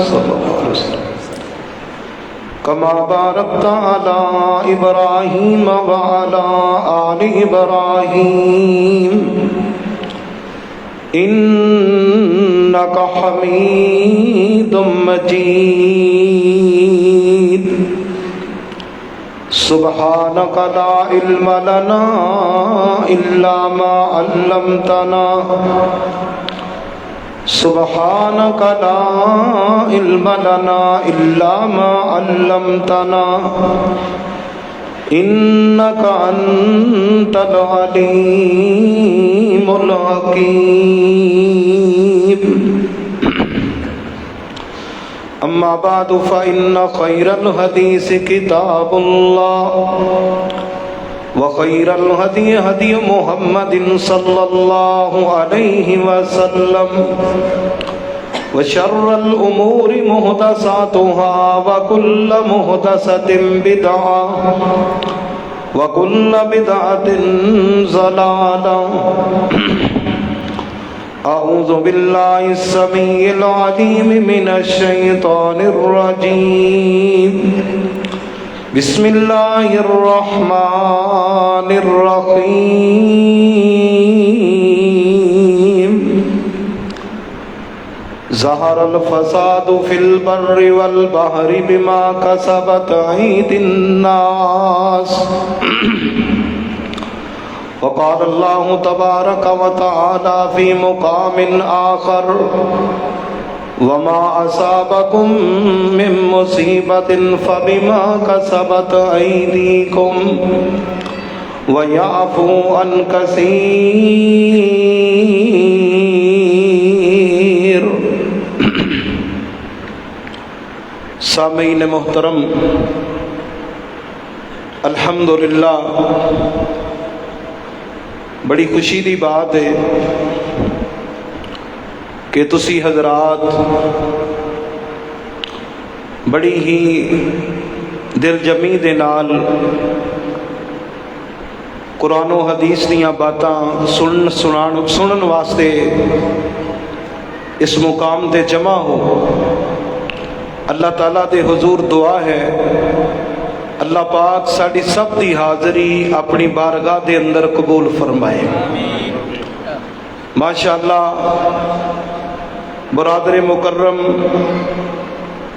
صلی اللہ علیہ وسلم کما بارکت علی ابراہیم وعلی آل ابراہیم انک حمید مجید سبحانک لا علم لنا الا ما علمتنا سبحانک لا علم لنا الا ما علمتنا انک انت العلیم الحکیم اما بعد فإن خیر الحدیث کتاب اللہ وخیر الہدی ہدی محمد صلی اللہ علیہ وسلم وشر الامور محدثاتها وكل محدثة بدعة وكل بدعة ضلالة اعوذ باللہ السمیع العلیم من الشیطان الرجیم بسم اللہ الرحمن الرحیم ظہر الفساد فی البر والبحر بما کسبت ایدی الناس وقال اللہ تبارک وتعالی فی مقام آخر وما اصابکم من مصیبت فبما کسبت ایدیکم ویعفو عن کثیر۔ سامعین محترم، الحمدللہ بڑی خوشی دی بات ہے کہ تسی حضرات بڑی ہی دل جمی دے نال قرآن و حدیث دیاں باتاں سنن واسطے اس مقام دے جمع ہو۔ اللہ تعالیٰ دے حضور دعا ہے اللہ پاک ساڑی سب دی حاضری اپنی بارگاہ دے اندر قبول فرمائے۔ ماشاءاللہ برادر مکرم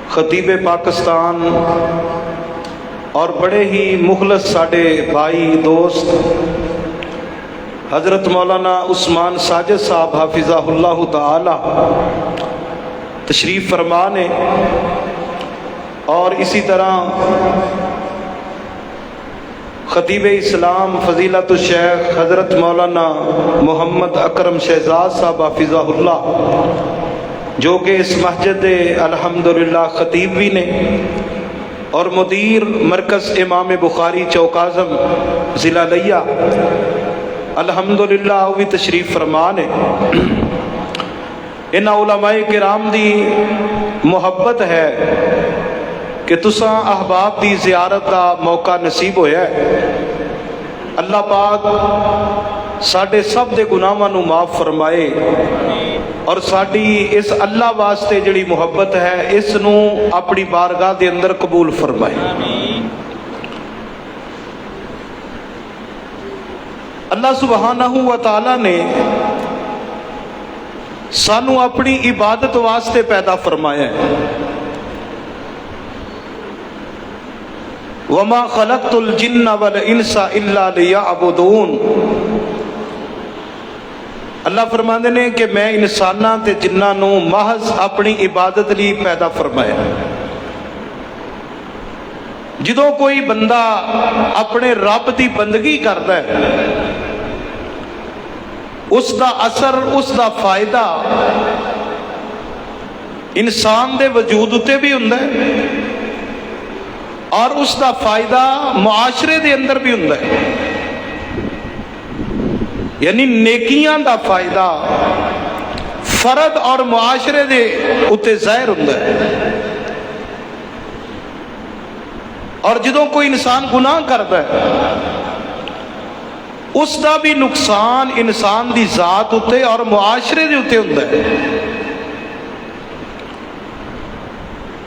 خطیب پاکستان اور بڑے ہی مخلص ساڑے بھائی دوست حضرت مولانا عثمان ساجد صاحب حافظہ اللہ تعالی تشریف فرمانے، اور اسی طرح خطیب اسلام فضیلت الشیخ حضرت مولانا محمد اکرم شہزاد صاحب حافظہ اللہ جو کہ اس مسجد الحمدللہ خطیب بھی نے اور مدیر مرکز امام بخاری چوک اعظم ضلع لیا، الحمدللہ وہ بھی تشریف فرما نے۔ ان علماء کرام دی محبت ہے کہ تساں احباب دی زیارت دا موقع نصیب ہویا ہے۔ اللہ پاک ساڈے سب دے گناہاں نو معاف فرمائے اور ساڈی اس اللہ واسطے جڑی محبت ہے اس نو اپنی بارگاہ دے اندر قبول فرمائے۔ اللہ سبحانہ و تعالی نے سانو اپنی عبادت واسطے پیدا فرمایا ہے۔ وما خلقت الجن والانس الا لیعبدون، اللہ فرماندے نے کہ میں انساناں تے جناں نو محض اپنی عبادت لی پیدا فرمایا۔ جدوں کوئی بندہ اپنے رب دی بندگی کردا ہے اس دا اثر اس دا فائدہ انسان دے وجود اتے بھی ہوندا ہے اور اس دا فائدہ معاشرے دے اندر بھی ہوندا ہے، یعنی نیکیاں دا فائدہ فرد اور معاشرے دے اتے ظاہر ہوندا ہے۔ اور جدوں کوئی انسان گناہ کرتا ہے اس دا بھی نقصان انسان دی ذات اتے اور معاشرے دے اتے ہوندا ہے۔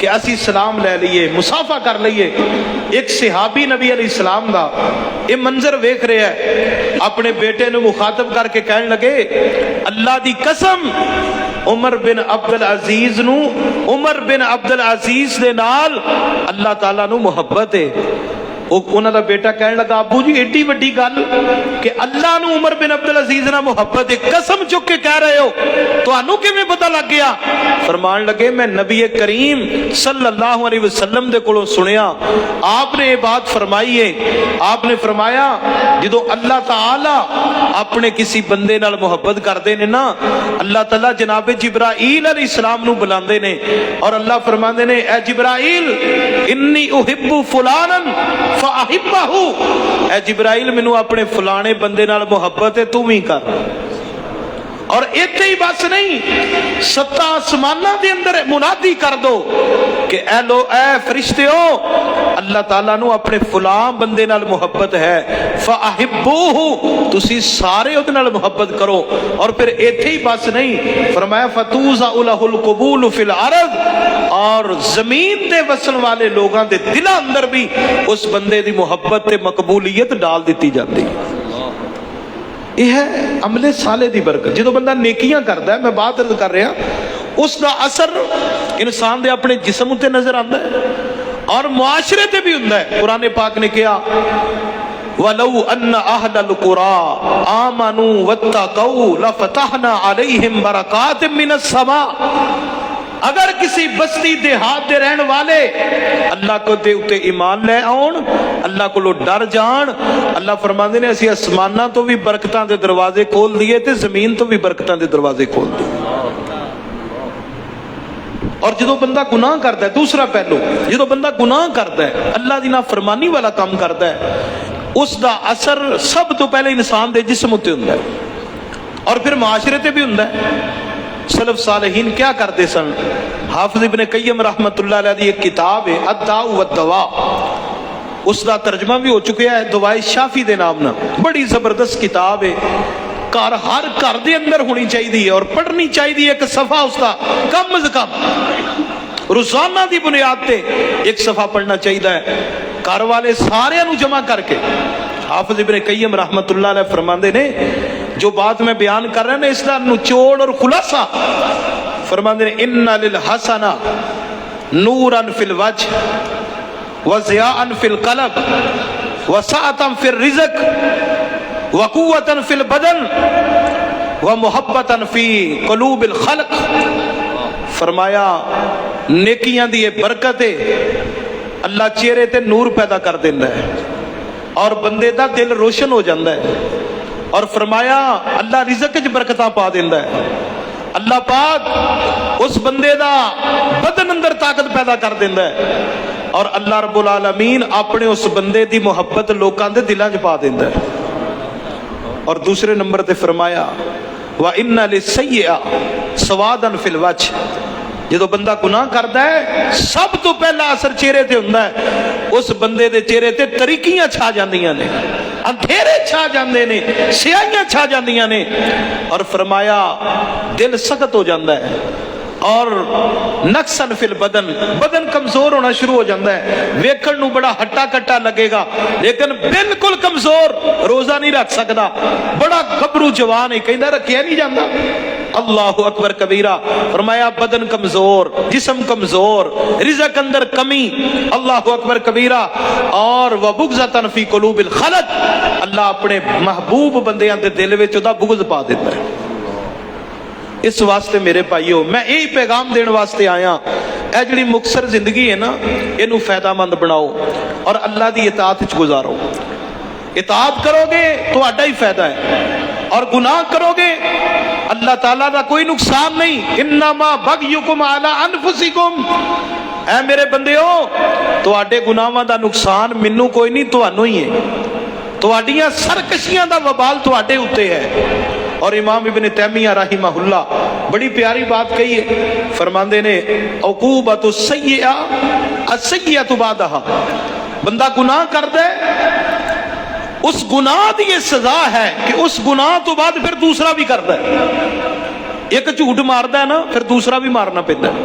کہ اسی سلام لے لیے مسافہ کر لیے. ایک صحابی نبی علیہ السلام دا یہ منظر ویکھ رہا ہے, اپنے بیٹے نے مخاطب کر کے کہنے لگے اللہ دی قسم عمر بن عبد العزیز نو, عمر بن عبد العزیز دے نال اللہ تعالیٰ نو محبت ہے. انہوں دا بیٹا کہنے لگا ابو جی ایڈی وڈی گل کہ اللہ نو عمر بن عبد العزیز نہ محبت ہے, قسم چک کے کہہ رہے ہو, تانوں کیویں پتہ لگ گیا؟ فرمان لگے میں نبی کریم صلی اللہ علیہ وسلم دے کولوں سنیا, آپ نے یہ بات فرمائی ہے. آپ نے فرمایا جدو اللہ تعالی اپنے کسی بندے نال محبت کردے نے نا, اللہ تعالیٰ جناب جبرائیل علیہ السلام نو بلاندے نے اور اللہ فرماندے نے اے جبرائیل انی احب فلانا فاحبہ, اے جبرائیل مینوں اپنے فلانے بندے نال محبت ہے تو بھی کر. اور ایتھے ہی بس نہیں, ستا آسماناں دے اندر منادی کر دو کہ اے لو اے فرشتیو اللہ تعالیٰ نو اپنے فلاں بندے نال محبت ہے, فاحبوہ تسی سارے اودے نال محبت کرو. اور پھر ایتھے ہی بس نہیں, فرمایا فتوزع لہ القبول فی الارض, اور زمین دے وسن والے لوگاں دے دلاں اندر بھی اس بندے دی محبت تے مقبولیت ڈال دیتی جاتی. یہ ہے عمل صالح دی برکت. جدو بندہ نیکیاں کرتا ہے, میں بات عرض کر رہا, اس دا اثر انسان دے اپنے جسم تے نظر آتا ہے اور معاشرے تے بھی ہوندا ہے. قرآن پاک نے کہا وَلَوْ أَنَّ أَهْلَ الْقُرَىٰ آمَنُوا وَاتَّقَوْا لَفَتَحْنَا عَلَيْهِمْ بَرَكَاتٍ مِّنَ السَّمَاءِ, اگر کسی بستی دیہات دے رہن والے اللہ کو دے اتے ایمان لے آن, اللہ کو لو ڈر جان, اللہ فرماندے نے اسی آسماناں تو بھی برکتاں دے دروازے کھول دیے تے زمین تو بھی برکتاں دے دروازے کھول دیے. اور جدو بندہ گناہ کرتا ہے, دوسرا پہلو, جدو بندہ گناہ کرتا ہے اللہ دی نافرمانی والا کام کرتا ہے, اس دا اثر سب تو پہلے انسان دے جسم تے ہوندا ہے اور پھر معاشرے تے بھی ہوندا ہے. سلف صالحین کیا کرتے سن؟ حافظ ابن قیم رحمت اللہ علیہ دی ایک کتاب ہے الداء والدواء, اس دا ترجمہ بھی ہو چکا ہے دوائے شافی دے نام نہ, بڑی زبردست کتاب ہے. ہر گھر دے اندر ہونی چاہیے اور پڑھنی چاہیے ایک صفحہ اس کا کم از کم, روزانہ دی بنیاد تے ایک صفحہ پڑھنا چاہیے. گھر والے سارے نو جمع کر کے, حافظ ابن قیم رحمت اللہ علیہ فرماندے نے جو بات میں بیان کر رہے ہیں اس کا نچوڑ اور خلاصہ فرماندے نے ان للحسن نورا فی الوجہ وضیاء فی القلب وسعۃ فی الرزق وقوۃ فی البدن ومحبۃ فی قلوب الخلق. فرمایا نیکیاں دی یہ برکت ہے, اللہ چہرے تے نور پیدا کر دینا ہے اور بندے دا دل روشن ہو جاتا ہے. اور فرمایا اللہ رزق وچ برکتاں پا دیندا ہے, اللہ پاک اس بندے دا بدن اندر طاقت پیدا کر دیندا ہے اور اللہ رب العالمین اپنے اس بندے دی محبت لوکاں دے دلاں وچ پا دیندا ہے. اور دوسرے نمبر تے فرمایا وَإِنَّ لِلسَّيِّئَ سَوَادًا فِي الْوَجْهِ, جدو بندہ گناہ کرتا ہے سب تو پہلا اثر چہرے تے ہوندا ہے, اس بندے دے چہرے تے تریکیاں چھا جاندیاں نے, اندھیرے چھا جاندے نے, سیاہیاں چھا جاندیاں نے. اور فرمایا دل سخت ہو جاندہ ہے اور نقصاً فی البدن, بدن کمزور ہونا شروع ہو جاتا ہے, ویکھن نو بڑا ہٹا کٹا لگے گا لیکن بالکل کمزور, روزہ نہیں رکھ سکتا, بڑا گبرو جوان ہے کہندا رکھیا نہیں جاتا. اللہ اکبر کبیرہ. فرمایا بدن کمزور, جسم کمزور, رزق اندر کمی, اللہ اکبر کبیرہ. اور وبغضۃ فی قلوب الخلق, اللہ اپنے محبوب بندیاں دے دل وچ اودا بغض پا دیتا ہے. اس واسطے میرے بھائیو میں یہی پیغام دین واسطے آیا, اے جڑی مختصر زندگی ہے نا اینو فائدہ مند بناؤ اور اللہ دی اطاعت وچ گزارو. اطاعت کرو گے تو اڈا ہی فائدہ ہے, اور گناہ کرو گے اللہ تعالیٰ دا کوئی نقصان نہیں. انما بغیکم علی انفسکم, اے میرے بندیو تواڈے گناہاں دا نقصان مینوں کوئی نہیں, تانوں ہی ہے. تواڈیاں سرکشیاں دا وبال تواڈے اوتے ہے. اور امام ابن تیمیہ رحمہ اللہ بڑی پیاری بات کہی ہے, فرماندے نے عقوبۃ السیئہ السیئۃ بعدہا, بندہ گناہ کرتا ہے اس گناہ دی یہ سزا ہے کہ اس گناہ تو بعد پھر دوسرا بھی کرتا ہے. ایک جھوٹ ماردا ہے نا پھر دوسرا بھی مارنا پیندا ہے,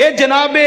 ਇਹ ਜਨਾਬੇ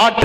8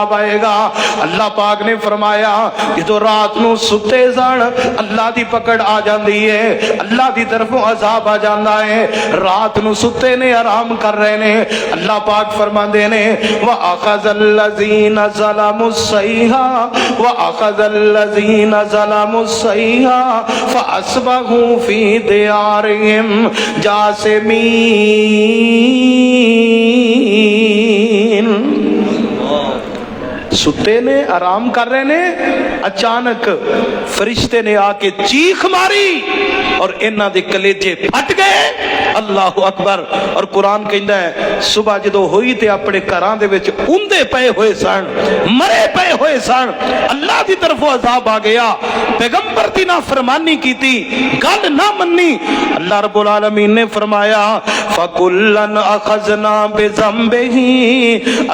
عذاب آئے گا۔ اللہ پاک نے فرمایا جدو رات نو ستے سن اللہ دی پکڑ آ جاندی ہے، اللہ دی طرفوں عذاب آ جاندا ہے۔ رات نو ستے نے آرام کر رہے نے، اللہ پاک فرماندے نے وَأَخَذَ الَّذِينَ ظَلَمُوا الصَّيْحَةُ وَأَخَذَ الَّذِينَ ظَلَمُوا الصَّيْحَةُ فَأَصْبَحُوا فِي دِيَارِهِمْ جَاثِمِينَ۔ ستے نے آرام کر رہے نے، اچانک فرشتے نے آ کے چیخ ماری اور انہاں دے کلیجے پھٹ گئے۔ اللہ اکبر۔ اور قرآن کہندا ہے صبح جدو ہوئی تے اپنے گھراں دے وچ اوندے پئے ہوئے سن، مرے پئے ہوئے سن، اللہ دی طرف عذاب آ گیا، پیغمبر دی نافرمانی کیتی، گل نہ منی۔ اللہ رب العالمین نے فرمایا فَكُلًّا أَخَذْنَا بِذَنبِهِ،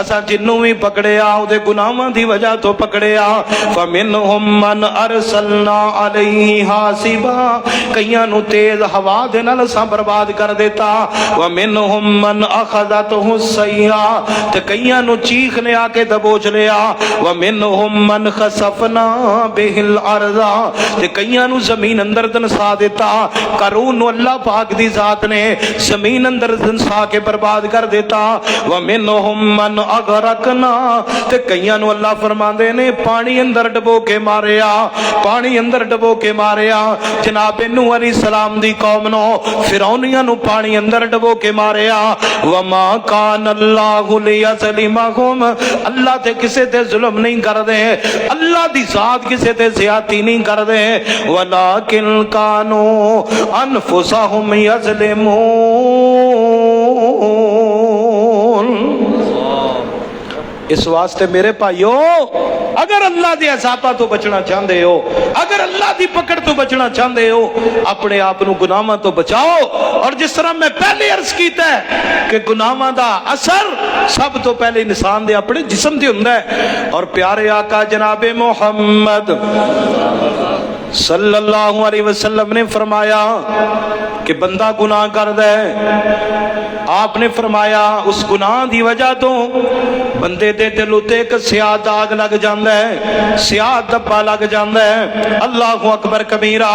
اسا جنوں بھی پکڑیا او دے گناہاں دی وجہ تو پکڑیا۔ فَمِنْهُمْ مَنْ أَرْسَلْنَا عَلَيْهِ حَاصِبًا، کئیاں نو تیز ہوا دے نال اساں برباد کر دیتا۔ وَمِنْهُمْ مَنْ أَخَذَتْهُ السَّيْحَةُ، تے کئیاں نو چیخ نے آ کے دبوچ لیا۔ وَمِنْهُمْ مَنْ خَسَفْنَا بِهِ الْأَرْضَ، تے کئیاں نو زمین اندر دنسا دیتا۔ قارون نو اللہ پاک دی ذات نے زمین اندر دنسا کے برباد کر دیتا۔ وَمِنْهُمْ مَنْ أَغْرَقْنَا، تے کئیاں نو اللہ فرماندے نے پانی اندر ڈبو کے ماریا، پانی اندر ڈبو کے ماریا۔ جناب نوح علیہ السلام دی قوم نو فرعونیاں نو پانی اندر ڈبو کے ماریا۔ وما کان اللہ لیظلمہم، اللہ تے کسے تے ظلم نہیں کر دے، اللہ دی ذات کسے تے زیادتی نہیں کر دے، ولیکن کانوا انفسہم یظلمون۔ اس واسطے میرے بھائیو اگر اللہ دے عذاباں تو بچنا چاہندے ہو، اگر اللہ دی پکڑ تو بچنا چاہندے ہو، اپنے آپ نو گناہاں تو بچاؤ۔ اور جس طرح میں پہلے عرض کیتا ہے کہ گناہاں دا اثر سب تو پہلے انسان دے اپنے جسم تے ہوندا ہے۔ اور پیارے آقا جناب محمد صلی اللہ علیہ وسلم نے فرمایا کہ بندہ گناہ کردا ہے، آپ نے فرمایا اس گناہ دی وجہ تو بندے دے دل اتے ایک سیاہ داغ لگ جاندا ہے، سیاہ دبا لگ جاندا ہے۔ اللہ اکبر کبیرہ۔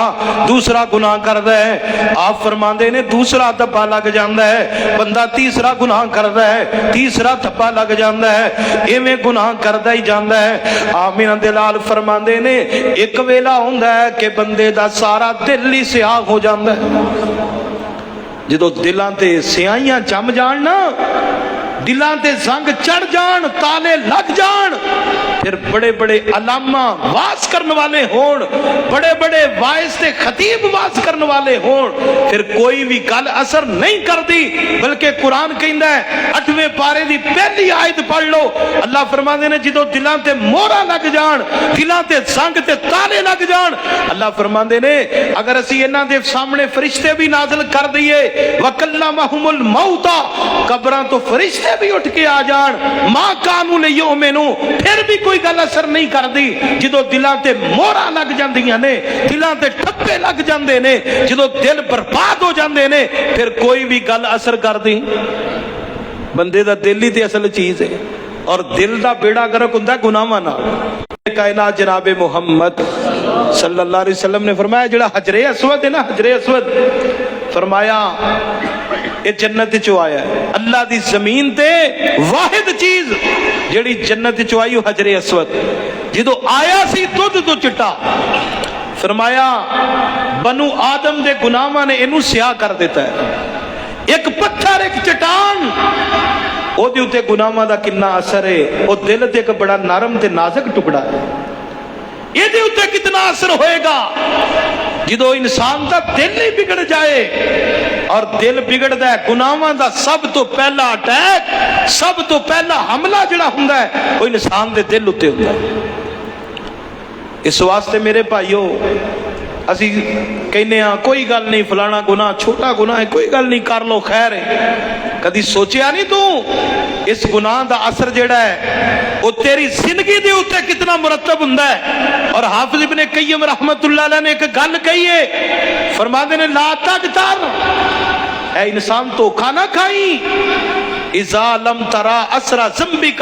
دوسرا گناہ کردا ہے، آپ فرماندے نے دوسرا دبا لگ جاندا ہے۔ بندہ تیسرا گناہ کردا ہے، تیسرا دبا لگ جاندا ہے، ایویں گناہ کردا ہی جاندا ہے۔ آمینہ دلال فرماندے نے ایک ویلا ہوندا ہے کہ بندے دا سارا دل ہی سیاہ ہو جاندا ہے۔ جدو دلاں تے سیاہیاں جم جان نا، دلاں تے زنگ چڑھ جان، تالے لگ جان، پھر بڑے بڑے علامہ واز کرنے والے ہون، بڑے بڑے وائز تے خطیب واز کرنے والے ہون، پھر کوئی بھی گل اثر نہیں کر دی۔ بلکہ قرآن کہندا ہے 8ویں پارے دی پہلی آیت پڑھ لو، اللہ فرماندے نے جدو دلاں تے مورا لگ جان، دلاں تے زنگ تے تالے لگ جان، اللہ فرماندے نے اگر اسی انہاں دے سامنے فرشتے بھی نازل کر دئیے، وَكَلَّمَهُمُ الْمَوْتَى، قبراں تو فرشتے بھی اٹھ کے آ جان، ماں کانو لیؤمنو، پھر بھی کوئی گل اثر نہیں کر دی۔ جدو دلاں تے مورا لگ جاندیاں نے، دلاں تے ٹھپے لگ جاندے نے، جدو دل برباد ہو جاندے نے، پھر کوئی بھی گل اثر کر دی۔ بندے دا دل ہی تے اصل چیز ہے، اور دل دا بیڑا گرک ہوندا گناہاں نال۔ کائنات جناب محمد صلی اللہ علیہ وسلم نے فرمایا جڑا حجر اسود ہے نا، حجر اسود، فرمایا یہ جنت چو آیا ہے۔ اللہ دی زمین تے واحد چیز جڑی جنت چو آئی حجر اسود، جدو آیا سی دودھ تو چٹا، فرمایا بنو آدم دے گناہاں نے اینو سیاہ کر دیتا ہے۔ ایک پتھر، ایک چٹان، او دے اتے گناہاں دا کتنا اثر ہے، او دل تے ایک بڑا نرم تے نازک ٹکڑا ہے، یہ دے اتے کتنا اثر ہوئے گا جدو انسان دا دل ہی بگڑ جائے۔ اور دل بگڑ دا ہے گناہاں دا سب تو پہلا اٹیک، سب تو پہلا حملہ جڑا ہوندا ہے وہ انسان دے دل اتے ہوندا ہے۔ اس واسطے میرے بھائیو اسی کہنے ہاں کوئی گل نہیں، فلانا گناہ چھوٹا گناہ ہے، کوئی گل نہیں، کر لو خیر ہے۔ کدی سوچیا نہیں تو اس گناہ دا اثر جڑا ہے وہ تیری زندگی دے اوتے کتنا مرتب ہوندا ہے۔ اور حافظ ابن قیم رحمت اللہ علیہ نے ایک گل کہی ہے، فرماتے نے لا تغتر، اے انسان دھوکا نہ کھائی، اذا لم ترا اثر ذنبک،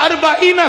40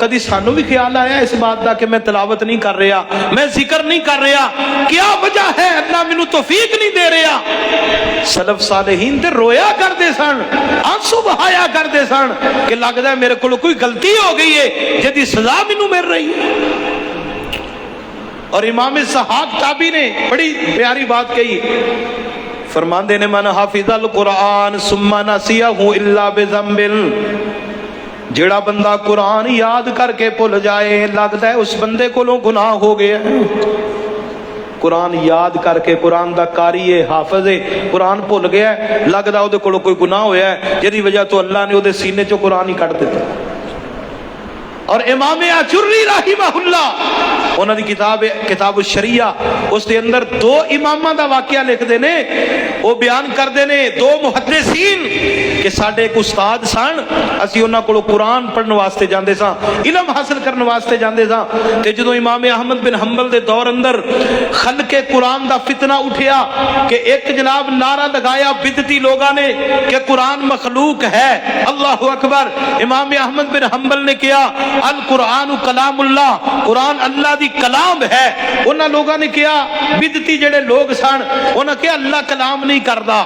کدی سانو بھی خیال آیا اس بات کا کہ میں تلاوت نہیں کر رہا, میں ذکر نہیں کر رہا, کیا وجہ ہے؟ اللہ مینوں توفیق نہیں دے رہا. سلف صالحین تے رویا کرتے سن, آنسو بہایا کرتے سن کہ لگتا ہے میرے کو کوئی غلطی ہو گئی ہے جدی سزا مینوں مل رہی ہے. اور امام اسحاق تابعی نے بڑی پیاری بات کہی, فرماندے نے من حافظ القرآن ثم نسیہ الا بذنب, جڑا بندہ قرآن یاد کر کے بھول جائے لگتا ہے اس بندے کو گناہ ہو گیا ہے. قرآن یاد کر کے, قرآن دا قاری ہے, حافظ ہے, قرآن بھول گیا ہے, لگتا ہے وہ کوئی گناہ ہویا ہے جدی وجہ تو اللہ نے وہ سینے چو قرآن ہی کٹ دیتا. اور امام اجری رحمہ اللہ انہاں دی کتاب الشریعہ, اس دے اندر دو اماماں دا واقعہ لکھ دے نے, وہ بیان کر دے نے دو محدثین کہ ساڈے ایک استاد سن, اسی انہاں کولوں قرآن پڑھن واسطے جاندے ساں, علم حاصل کرن واسطے جاندے ساں, تے جدوں امام احمد بن حنبل دے دور اندر خلق قرآن دا فتنہ اٹھیا کہ ایک جناب نعرہ لگایا بدعتی لوگاں نے کہ قرآن مخلوق ہے, اللہ اکبر. امام احمد بن حنبل نے کیا القرآن کلام اللہ, قرآن اللہ دی کلام ہے. انہاں لوگاں نے کیا, بدعتی جڑے لوگ سن انہاں کہ اللہ کلام نہیں کردا,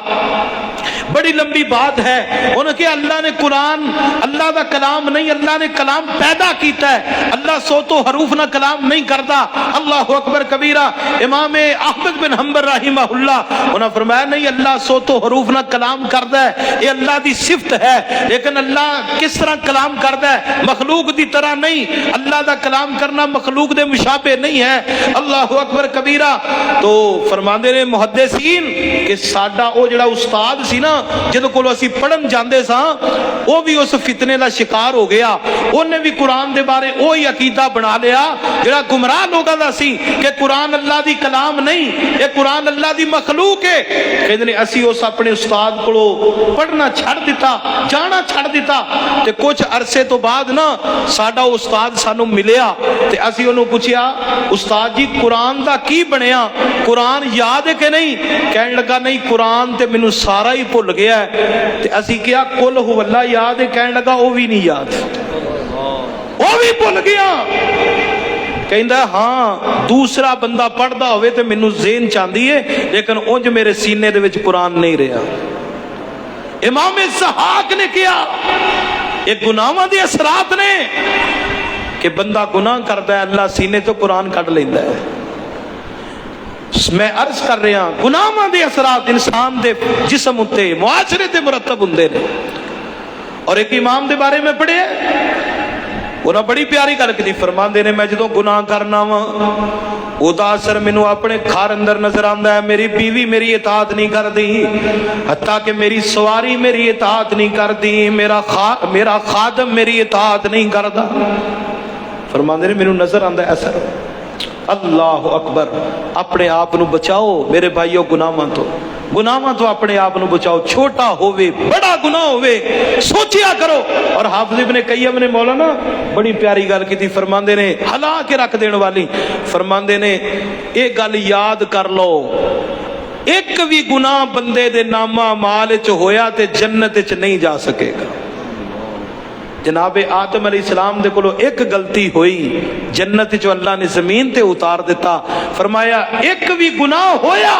بڑی لمبی بات ہے. انہوں کہ اللہ نے قرآن اللہ دا کلام نہیں, اللہ نے کلام پیدا کیتا ہے, اللہ صوت و حروف نہ کلام نہیں کردا. اللہ اکبر کبیرہ. امام احمد بن حنبل رحمہ اللہ انہوں نے فرمایا نہیں, اللہ صوت و حروف نہ کلام کردا ہے, یہ اللہ دی صفت ہے, لیکن اللہ کس طرح کلام کردا ہے؟ مخلوق دی طرح نہیں, اللہ دا کلام کرنا مخلوق دے مشابہ نہیں ہے. اللہ اکبر کبیرہ. تو فرماندے نے محدثین کہ ساڈا او جڑا استاد سی نا جدوں کولوں اسی پڑھن جاندے ساں, وہ بھی اس فتنے دا شکار ہو گیا. انہیں بھی قرآن دے بارے وہی عقیدہ بنا لیا جڑا گمراہ لوگاں دا سی کہ قرآن اللہ دی کلام نہیں, یہ قرآن اللہ دی مخلوق ہے. کہندے نے اسی اس اپنے استاد کولوں پڑھنا چھڑ دیتا, جانا چھڑ دیتا. تے کچھ عرصے تو بعد نا ساڈا استاد سانو ملیا تے اسی انہوں پوچھیا استاد جی قرآن دا کی بنیا, قرآن یاد ہے کہ نہیں؟ کہنے لگا نہیں قرآن تے مینوں سارا ہی بھول گیا ہے. تے اسی کیا قل هو اللہ یاد ہے؟ کہنے لگا وہ بھی نہیں یاد, وہ بھی بھول گیا. کہندا ہاں دوسرا بندہ پڑھدا ہوئے تے مینوں ذہن چاندی ہے, لیکن اونج میرے سینے دے وچ قرآن نہیں رہا. امام اسحاق نے کیا, یہ گناہاں دے اثرات نے کہ بندہ گناہ کرتا ہے اللہ سینے تو قرآن کٹ لیندا ہے. میں عرض کر رہا ہوں گناہاں دے اثرات انسان دے جسم اتے معاشرے تے مرتب ہوندے نے. اور ایک امام دے بارے میں پڑھے, انہاں بڑی پیاری گل کی, فرماندے نے میں جدوں گناہ کرنا وا او دا اثر مینوں اپنے گھر اندر نظر آندا ہے. میری بیوی میری اطاعت نہیں کردی, حتیٰ کہ میری سواری میری اطاعت نہیں کردی, میرا خادم میری اطاعت نہیں کردا. فرماندے نے مینوں نظر آندا ہے اثر. اللہ اکبر. اپنے آپ نو بچاؤ میرے بھائیو گناہاں تو اپنے آپ نو بچاؤ, چھوٹا ہووے بڑا گناہ ہووے سوچیا کرو. اور حافظ ابن قیم نے مولانا بڑی پیاری گل کی تھی, فرماندے نے ہلا کے رکھ دین والی, فرماندے نے ایک گل یاد کر لو, ایک بھی گناہ بندے دے نامہ مال چ ہویا تے جنت چ نہیں جا سکے گا. جناب آدم علیہ السلام دے کولو ایک غلطی ہوئی, جنت چو اللہ نے زمین تے اتار دیتا. فرمایا ایک بھی گناہ ہویا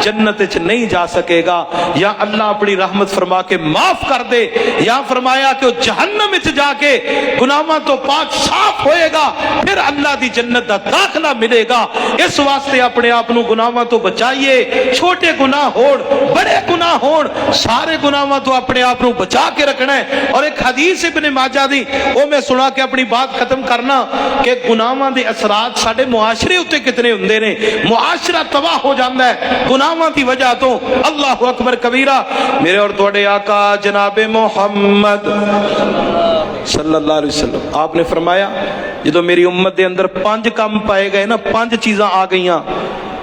جنت چ نہیں جا سکے گا, یا اللہ اپنی رحمت فرما کے معاف کر دے, یا فرمایا کہ وہ جہنم وچ جا کے گناہاں تو پاک صاف ہوئے گا, پھر اللہ دی جنت دا داخلہ ملے گا. اس واسطے اپنے آپ نو گناہاں تو بچائیے, چھوٹے گناہ ہون بڑے گناہ ہون, سارے گناہاں تو اپنے آپ نو بچا کے رکھنا ہے. اور ایک حدیث ابن ماجہ دی وہ میں سنا کے اپنی بات ختم کرنا کہ گناہاں دے اثرات ساڈے معاشرے اتے کتنے ہوندے نے. معاشرہ تباہ ہو جاندا ہے گناہاں دی وجہ تو. اللہ اکبر کبیرہ. میرے اور تواڈے آقا جناب محمد صلی اللہ علیہ وسلم آپ نے فرمایا جدو میری امت دے اندر 5 کام پائے گئے نا, 5 چیزاں آ گئیاں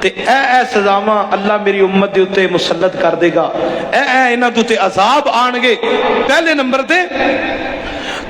تے اے سزاواں اللہ میری امت دے اتے مسلط کر دے گا, اے انہاں دے اتے عذاب آن گے. پہلے نمبر تے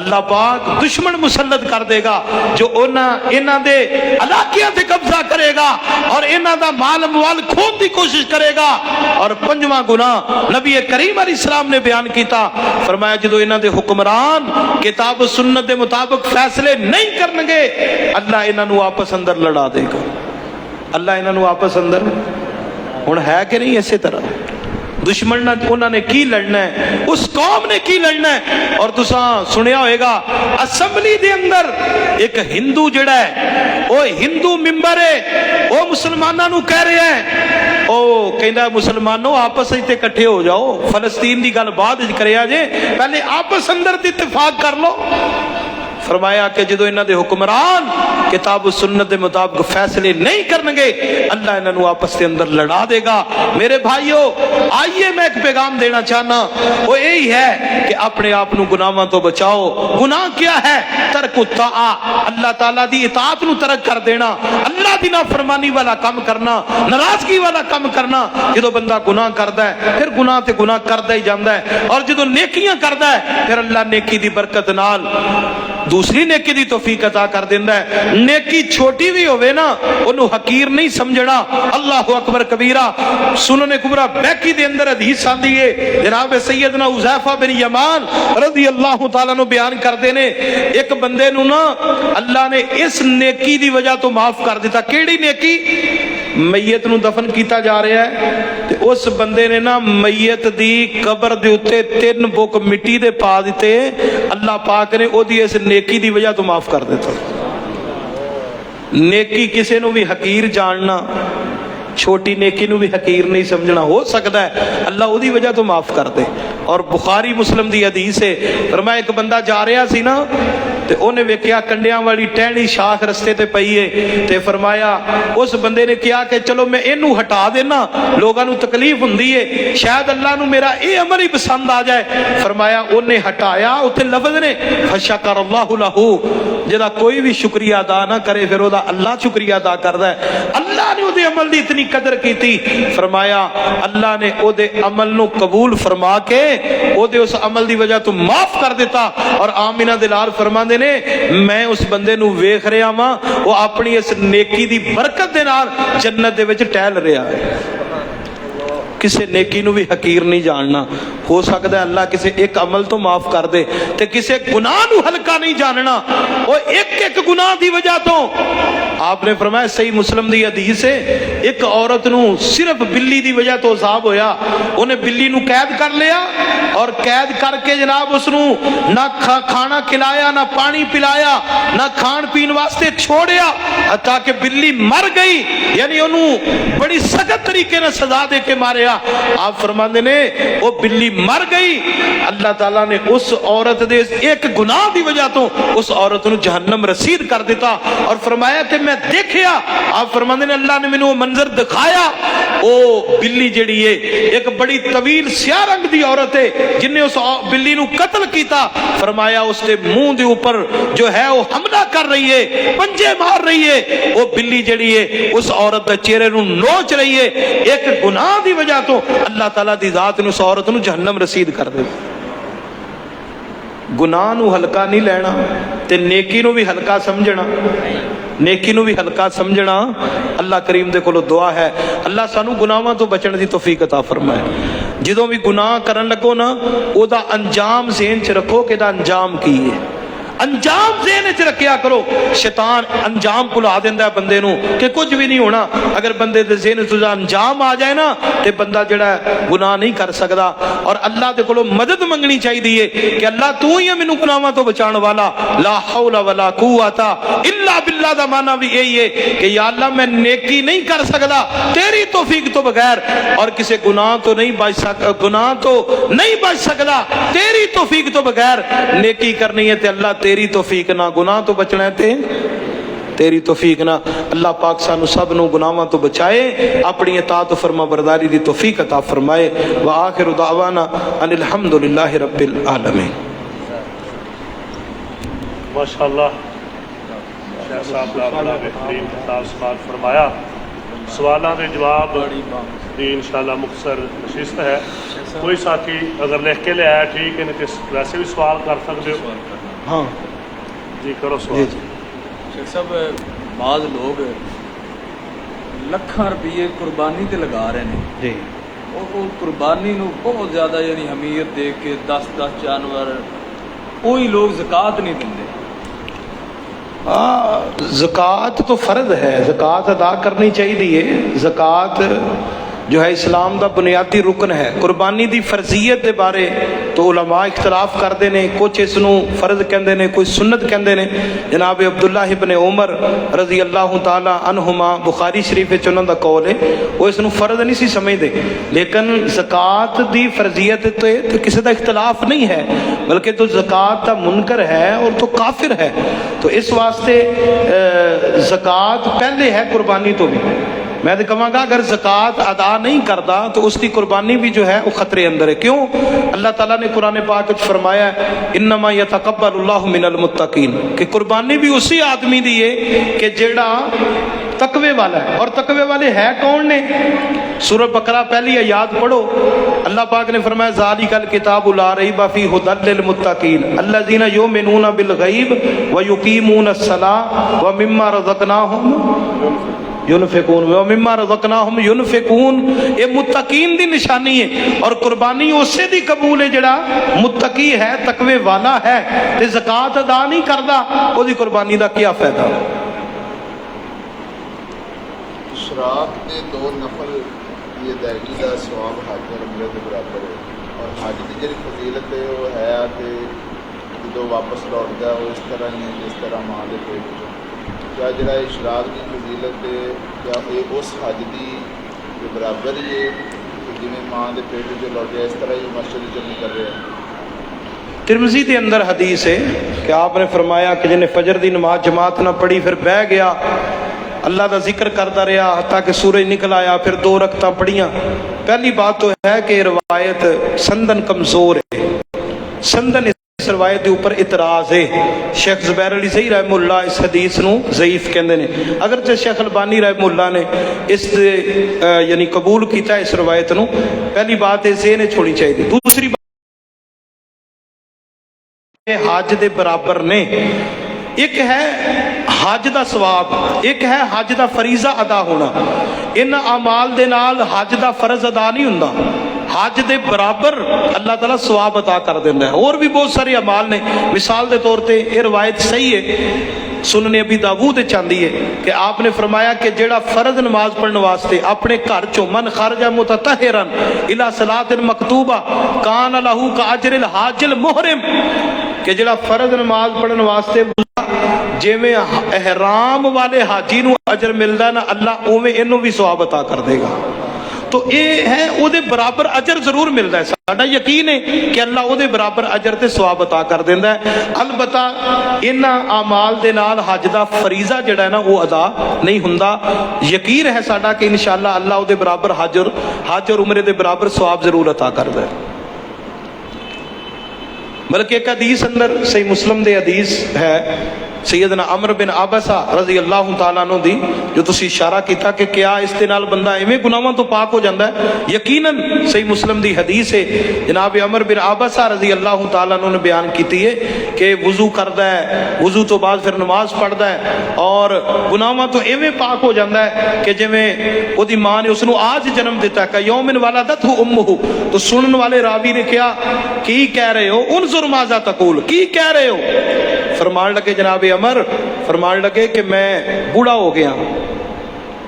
اللہ پاک دشمن مسلط کر دے گا جو انہاں دے علاقیاں تے قبضہ کرے گا اور انہاں دا مال اموال کھون دی کوشش کرے گا۔ اور پنجواں گناہ نبی کریم علیہ السلام نے بیان کیتا، فرمایا جدو انہاں دے حکمران کتاب و سنت دے مطابق فیصلے نہیں کرنگے اللہ انہاں نو آپس اندر لڑا دے گا۔ اللہ انہاں نو آپس اندر ہن ہے کہ نہیں اسی طرح دشمن انہوں نے کی لڑنا ہے، اس قوم نے کی لڑنا ہے۔ اور تساں سنیا ہوئے گا اسمبلی دے اندر ایک ہندو جڑا ہے وہ ہندو ممبر ہے، وہ مسلمانوں نو کہہ رہے ہیں، وہ کہندا مسلمانوں آپس وچ تے اکٹھے ہو جاؤ، فلسطین دی گل بعد وچ کریا جے، پہلے آپس اندر تے اتفاق کر لو۔ فرمایا کہ جدو انہاں دے حکمران کتاب و سنت دے مطابق فیصلے نہیں کرنگے اللہ انہاں نو آپس دے اندر لڑا دے گا۔ میرے بھائیو آئیے میں ایک پیغام دینا چاہنا، وہ یہی ہے کہ اپنے آپ نو گناہاں تو بچاؤ۔ گناہ کیا ہے؟ ترک الطاعہ، اللہ تعالیٰ دی اطاعت نو ترک کر دینا، اللہ دی نافرمانی والا کام کرنا، ناراضگی والا کام کرنا۔ جدو بندہ گناہ کردا ہے پھر گناہ تے گناہ کردا ہی جاندا ہے، اور جدو نیکیاں کردا ہے پھر اللہ نیکی دی برکت نال دوسری نیکی دی توفیق عطا کر دیندا ہے۔ نیکی چھوٹی بھی ہوئے نا انہوں حقیر نہیں سمجھنا۔ اللہ اکبر کبیرہ، سنن کبریٰ بیکی دے اندر حدیث آندی ہے، جناب سیدنا حذیفہ بن یمان رضی اللہ تعالیٰ نو بیان کر دینے، ایک بندے نو نا اللہ نے اس نیکی دی وجہ تو معاف کر دیتا۔ کیڑی نیکی؟ میت نو دفن کیتا جا رہا ہے تے اس بندے نے نا میت دی قبر دے اتے 3 بک مٹی دے پا دیتے، اللہ پاک نے او دی اس نیکی دی وجہ تو معاف کر دیتا۔ نیکی کسے نو بھی حقیر جاننا، چھوٹی نیکی نو بھی حقیر نہیں سمجھنا، ہو سکتا ہے اللہ او دی وجہ تو معاف کر دے۔ اور بخاری مسلم دی حدیث ہے، فرمایا ایک بندہ جا رہا سی نا تے انہیں ویکھیا کنڈیاں والی ٹہنی شاخ رستے تے پئی ہے، تے فرمایا اس بندے نے کیا کہ چلو میں اینو ہٹا دینا، لوگاں نو تکلیف ہوندی ہے، شاید اللہ نو میرا اے عمل ہی پسند آ جائے۔ فرمایا انہیں ہٹایا، اوتھے لفظ نے فشکر اللہ لہو، جدا کوئی بھی شکریہ ادا نہ کرے پھر او دا اللہ شکریہ ادا کردا ہے۔ اللہ نے او دے عمل دی اتنی قدر کیتی، فرمایا اللہ نے او دے عمل نو قبول فرما کے او دے اس عمل دی وجہ تو معاف کر دیتا۔ اور آمینہ دلال فرماندے نے میں اس بندے نو ویکھ رہا ہاں، وہ اپنی اس نیکی دی برکت دے نال جنت دے وچ ٹہل رہا ہے۔ کسے نیکی نو بھی حقیر نہیں جاننا، ہو سکتا ہے اللہ کسے ایک عمل تو معاف کر دے، تے کسے گناہ نو ہلکا نہیں جاننا، وہ ایک گناہ دی وجہ تو آپ نے فرمایا صحیح مسلم دی حدیث ہے، ایک عورت نو صرف بلی دی وجہ تو عذاب ہویا، انہیں بلی نو قید کر لیا اور قید کر کے جناب اس نو نہ کھانا کھلایا نہ پانی پلایا نہ کھان پین واسطے چھوڑیا، حتیٰ کہ بلی مر گئی، یعنی انہوں بڑی سخت طریقے نہ سزا دے کے ماریا۔ آپ فرماندے نے وہ بلی مر گئی، اللہ تعالیٰ نے اس عورت دے ایک گناہ دی وجہ تو اس عورت نو جہنم رسید کر دیتا۔ اور فرمایا کہ میں دیکھیا، آپ فرماندے نے اللہ نے میں وہ منظر دکھایا، او بلی جڑی ہے ایک بڑی طویل سیاہ رنگ دی عورت ہے جن نے اس بلی نو قتل کیتا، فرمایا اس کے منہ دے اوپر جو ہے وہ حملہ کر رہی ہے، پنجے مار رہی ہے، وہ بلی جڑی ہے اس عورت دے چہرے نو نوچ رہی ہے۔ ایک گناہ دی وجہ تو اللہ تعالیٰ دی ذات نے اس عورت نو جہنم رسید کر دے۔ گناہ نو ہلکا نہیں لینا تے نیکی نو بھی ہلکا سمجھنا، نیکی نو بھی ہلکا سمجھنا۔ اللہ کریم دے کولو دعا ہے اللہ سانو گناہاں تو بچن دی توفیق عطا فرمائے۔ جدوں بھی گناہ کرن لگو نا او دا انجام ذہن چ رکھو کہ دا انجام کی ہے، انجام ذہن چ رکھیا کرو۔ شیطان انجام بھلا دیندا ہے بندے نو کہ کچھ بھی نہیں ہونا، اگر بندے دے ذہن وچ انجام آ جائے نا تے بندہ جڑا ہے گناہ نہیں کر سکدا۔ اور اللہ دے کولو مدد منگنی چاہیے کہ اللہ تو ہی ہے مینوں گناہاں تو بچان والا، لا حول ولا قوت الا باللہ دا معنی بھی یہی ہے کہ یا اللہ میں نیکی نہیں کر سکدا تیری توفیق تو بغیر، اور کسی گناہ تو نہیں بچ سکدا تیری توفیق تو بغیر۔ نیکی کرنی ہے تے اللہ تیری توفیق نہ، گناہ تو بچنا ہے تے تیری توفیق نہ۔ اللہ پاک سانو سب نو گناہاں تو بچائے، اپنی اطاعت و فرما برداری دی توفیق عطا فرمائے۔ وآخر دعوانا ان الحمدللہ رب العالمین۔ ماشاءاللہ شیخ صاحب نے بڑا بہترین خطاب سماعت فرمایا۔ سوالاں دے جواب دی انشاءاللہ مختصر نشست ہے۔ کوئی ساتھی اگر لکھ کے لے آیا ٹھیک ہے، نہیں تو ویسے بھی سوال کر سکتے ہو۔ ہاں جی کرو جی سوال. جی شیخ صاحب بعض لوگ لکھاں روپیے قربانی تے لگا رہے ہیں جی وہ قربانی نو بہت زیادہ یعنی حمیت دے کے 10 جانور کوئی لوگ زکوٰۃ نہیں دیں. زکوٰۃ تو فرض ہے، زکوٰۃ ادا کرنی چاہیے. زکوٰۃ جو ہے اسلام دا بنیادی رکن ہے. قربانی دی فرضیت دے بارے تو علماء اختلاف کرتے ہیں. کچھ اس نو فرض کہندے نے، کوئی سنت کہندے نے. جناب عبداللہ ابن عمر رضی اللہ تعالی عنہما بخاری شریف وچ انہاں دا قول ہے، وہ اس نو فرض نہیں سی سمجھدے. لیکن زکوٰۃ دی فرضیت تے کسی دا اختلاف نہیں ہے، بلکہ تو زکوٰۃ دا منکر ہے اور تو کافر ہے. تو اس واسطے زکوٰۃ پہلے ہے قربانی تو بھی. میں تو کہاں گا اگر زکوٰۃ ادا نہیں کرتا تو اس کی قربانی بھی جو ہے وہ خطرے اندر ہے. کیوں؟ اللہ تعالیٰ نے قرآن پاک میں فرمایا ہے انما یتقبل اللہ من المتقین، کہ قربانی بھی اسی آدمی دی ہے کہ جیڑا تقوی والا ہے. اور تقوی والے ہے کون نے؟ سورہ بقرہ پہلی آیات پڑھو. اللہ پاک نے فرمایا ذالک الکتاب لا ریب فیہ ھدی للمتقین الذین یؤمنون بالغیب ویقیمون الصلاۃ ومما رزقناہم ینفقون ومما رزقناہم ینفقون. یہ متقین دی نشانی ہے. اور قربانی اسے دی قبول ہے جڑا متقی ہے، تقوی والا ہے. تے زکوٰۃ ادا نہیں کردا، او دی قربانی دا کیا فائدہ؟ اشراق دے 2 نفل یہ ادائیگی دا ثواب حج اور عمرے دے برابر ہے. اور حج دی جڑی فضیلت ہے وہ ہے کہ جدو واپس لوٹدا ہے وہ اس طرح ہی جس طرح ماں دے پیٹ چ. کیا جڑا اشراق دی فضیلت ہے کیا یہ اس حج دی کے برابر ہی ہے کہ جویں ماں دے پیٹ چ لوٹیا اس طرح ہی مسجد چ نہیں کر رہے ہیں؟ ترمذی دے اندر حدیث ہے کہ آپ نے فرمایا کہ جن نے فجر دی نماز جماعت نہ پڑھی پھر بہ گیا، اللہ دا ذکر کرتا رہا حتیٰ کہ سورج نکل آیا، پھر 2 رکعتاں پڑھیاں. پہلی بات تو ہے کہ روایت سندن کمزور ہے. سندن اس روایت کے اوپر اعتراض ہے. شیخ زبیر علی صحیح رحمہ اللہ اس حدیث نو ضعیف کہندے نے، اگرچہ شیخ البانی رحمہ اللہ نے اس یعنی قبول کیتا ہے اس روایت نو. پہلی بات ہے ذہن چھوڑی چاہیے. دوسری بات حج دے برابر نے. ایک ہے حج دا ثواب، ایک ہے حج دا فریضہ ادا ہونا. ان اعمال دے نال حج دا فرض ادا نہیں ہوندا. حج دے برابر اللہ تعالیٰ ثواب عطا کر دینا ہے. اور بھی بہت سارے اعمال نے. مثال دے طور تے یہ روایت صحیح ہے، سنن ابی داؤد چاندی ہے کہ آپ نے فرمایا کہ جیڑا فرض نماز پڑھنے واسطے اپنے گھر چوں من خرج متطہرا الی صلاۃ مکتوبہ کان لہ کاجر الحاج المحرم، کہ جیڑا فرض نماز پڑھنے واسطے جویں احرام والے حاجی نو اجر ملدا نا اللہ اوویں اینو بھی ثواب عطا کر دے گا. تو یہ ہے او دے برابر اجر ضرور ملتا ہے. ساڈا یقین ہے کہ اللہ او دے برابر اجر تے ثواب عطا کر دیندا ہے. البتہ انہاں اعمال دے نال حج دا فریضہ جڑا ہے نا وہ ادا نہیں ہوندا. یقین ہے ساڈا کہ انشاءاللہ اللہ او دے برابر حج اور عمرے دے برابر ثواب ضرور عطا کردا ہے. بلکہ ایک حدیث اندر صحیح مسلم دے حدیث ہے سیدنا عمر بن عبسہ رضی اللہ تعالیٰ عنہ دی، جو تسی اشارہ کیتا کہ کیا اس دے نال بندہ ایویں گناہاں تو پاک ہو جاندا ہے. یقیناً صحیح مسلم دی حدیث ہے. جناب عمر بن عبسہ رضی اللہ تعالیٰ عنہ نے بیان کیتی ہے کہ وضو کردا ہے، وضو تو بعد پھر نماز پڑھدا ہے اور گناہاں تو ایویں پاک ہو جاندا ہے کہ جویں او دی ماں نے اس نو آج جنم دیتا ہے کہ یوم ولدتہ امہ. تو سنن والے راوی نے کیا کی کہہ رہے ہو؟ انظر ماذا تقول، کی کہہ رہے ہو؟ فرمان لگے جناب عمر، فرمان لگے کہ میں بوڑھا ہو گیا،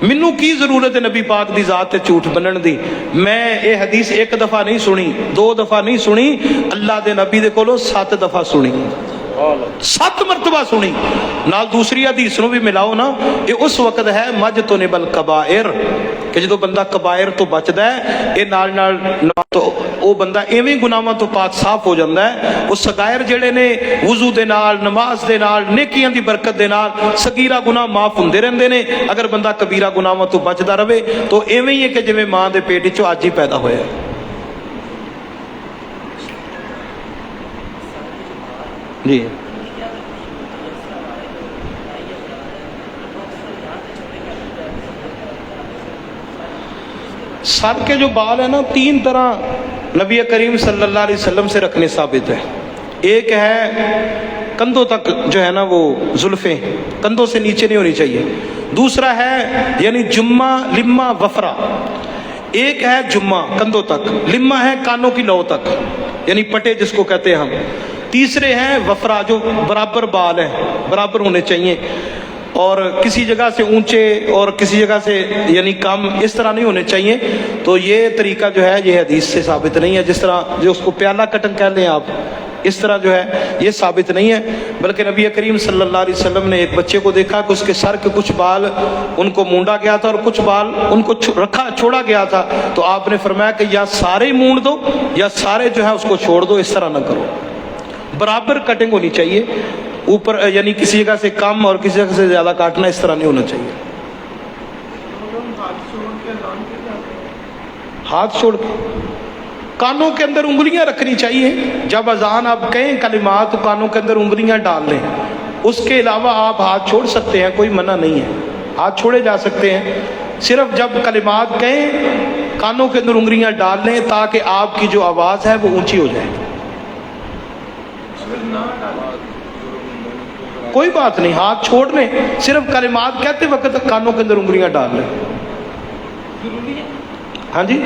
منو کی ضرورت ہے نبی پاک دی ذات تے جھوٹ بنن دی. میں یہ حدیث 1 دفعہ نہیں سنی، 2 دفعہ نہیں سنی، اللہ دے نبی دے کولوں 7 دفعہ سنی، 7 مرتبہ سنی. نال دوسری حدیث نو بھی ملاؤ نا. یہ اس وقت ہے مجتنب الکبائر، کہ جدو بندہ کبائر تو بچدا ہے یہ نال تو او بندہ ایویں گناہاں تو پاک صاف ہو جاندا ہے. وہ صغائر جڑے نے وضو دے نال، نماز دے نال، نیکیاں دی برکت دے نال صغیرہ گناہ معاف ہوندے رہندے نے. اگر بندہ کبیرہ گناہاں تو بچدا رہے تو ایویں ہی ہے کہ جویں ماں دے پیٹ وچوں اج ہی پیدا ہویا ہے. جی سر کے جو بال ہیں نا 3 طرح نبی کریم صلی اللہ علیہ وسلم سے رکھنے ثابت ہے. ایک ہے کندھوں تک جو ہے نا وہ زلفیں کندھوں سے نیچے نہیں ہونی چاہیے. دوسرا ہے یعنی جمہ لما وفرا. ایک ہے جمہ کندھوں تک، لما ہے کانوں کی لو تک یعنی پٹے جس کو کہتے ہیں ہم. تیسرے ہیں وفرا جو برابر بال ہیں، برابر ہونے چاہیے، اور کسی جگہ سے اونچے اور کسی جگہ سے یعنی کم، اس طرح نہیں ہونے چاہیے. تو یہ طریقہ جو ہے یہ حدیث سے ثابت نہیں ہے. جس طرح جو اس کو پیالہ کٹن کہہ لیں آپ، اس طرح جو ہے یہ ثابت نہیں ہے. بلکہ نبی کریم صلی اللہ علیہ وسلم نے ایک بچے کو دیکھا کہ اس کے سر کے کچھ بال ان کو مونڈا گیا تھا اور کچھ بال ان کو چھوڑا گیا تھا. تو آپ نے فرمایا کہ یا سارے ہی مونڈ دو یا سارے جو ہے اس کو چھوڑ دو، اس طرح نہ کرو. برابر کٹنگ ہونی چاہیے، اوپر یعنی کسی جگہ سے کم اور کسی جگہ سے زیادہ کاٹنا اس طرح نہیں ہونا چاہیے. ہاتھ چھوڑ کے کانوں کے اندر انگلیاں رکھنی چاہیے. جب اذان آپ کہیں کلمات تو کانوں کے اندر انگلیاں ڈال لیں. اس کے علاوہ آپ ہاتھ چھوڑ سکتے ہیں، کوئی منع نہیں ہے، ہاتھ چھوڑے جا سکتے ہیں. صرف جب کلمات کہیں کانوں کے اندر انگلیاں ڈال لیں تاکہ آپ کی جو آواز ہے وہ اونچی ہو جائے. کوئی بات نہیں، ہاتھ چھوڑ لیں، صرف کلمات کہتے وقت کانوں کے اندر انگلیاں ڈال لیں. ہاں جی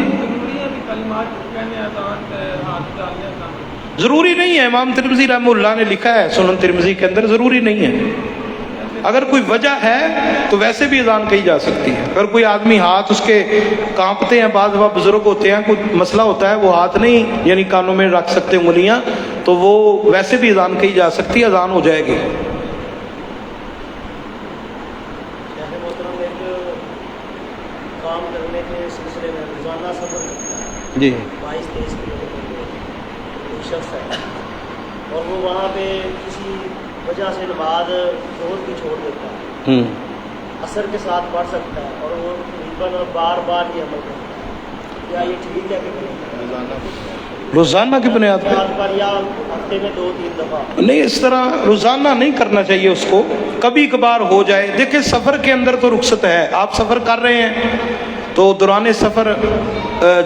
ضروری نہیں ہے. امام ترمذی رحمہ اللہ نے لکھا ہے سنن ترمذی کے اندر، ضروری نہیں ہے. اگر کوئی وجہ ہے تو ویسے بھی اذان کہی جا سکتی ہے. اگر کوئی آدمی ہاتھ اس کے کانپتے ہیں، بعض دفعہ بزرگ ہوتے ہیں، کوئی مسئلہ ہوتا ہے وہ ہاتھ نہیں یعنی کانوں میں رکھ سکتے انگلیاں، تو وہ ویسے بھی اذان کہی جا سکتی ہے، اذان ہو جائے گی. کام کرنے کے سلسلے میں روزانہ سفر جی 22-23 کلومیٹر ایک شخص ہے اور وہ وہاں پہ کسی وجہ سے نماز ظہر کی چھوڑ دیتا ہے، عصر کے ساتھ پڑھ سکتا ہے اور وہ تقریباً بار بار یہ عمل کرتا ہے. کیا یہ ٹھیک ہے کہ روزانہ کی بنیاد پر یا ہفتے میں 2-3 دفعہ؟ نہیں، اس طرح روزانہ نہیں کرنا چاہیے اس کو، کبھی کبھار ہو جائے. دیکھیں سفر کے اندر تو رخصت ہے، آپ سفر کر رہے ہیں تو دوران سفر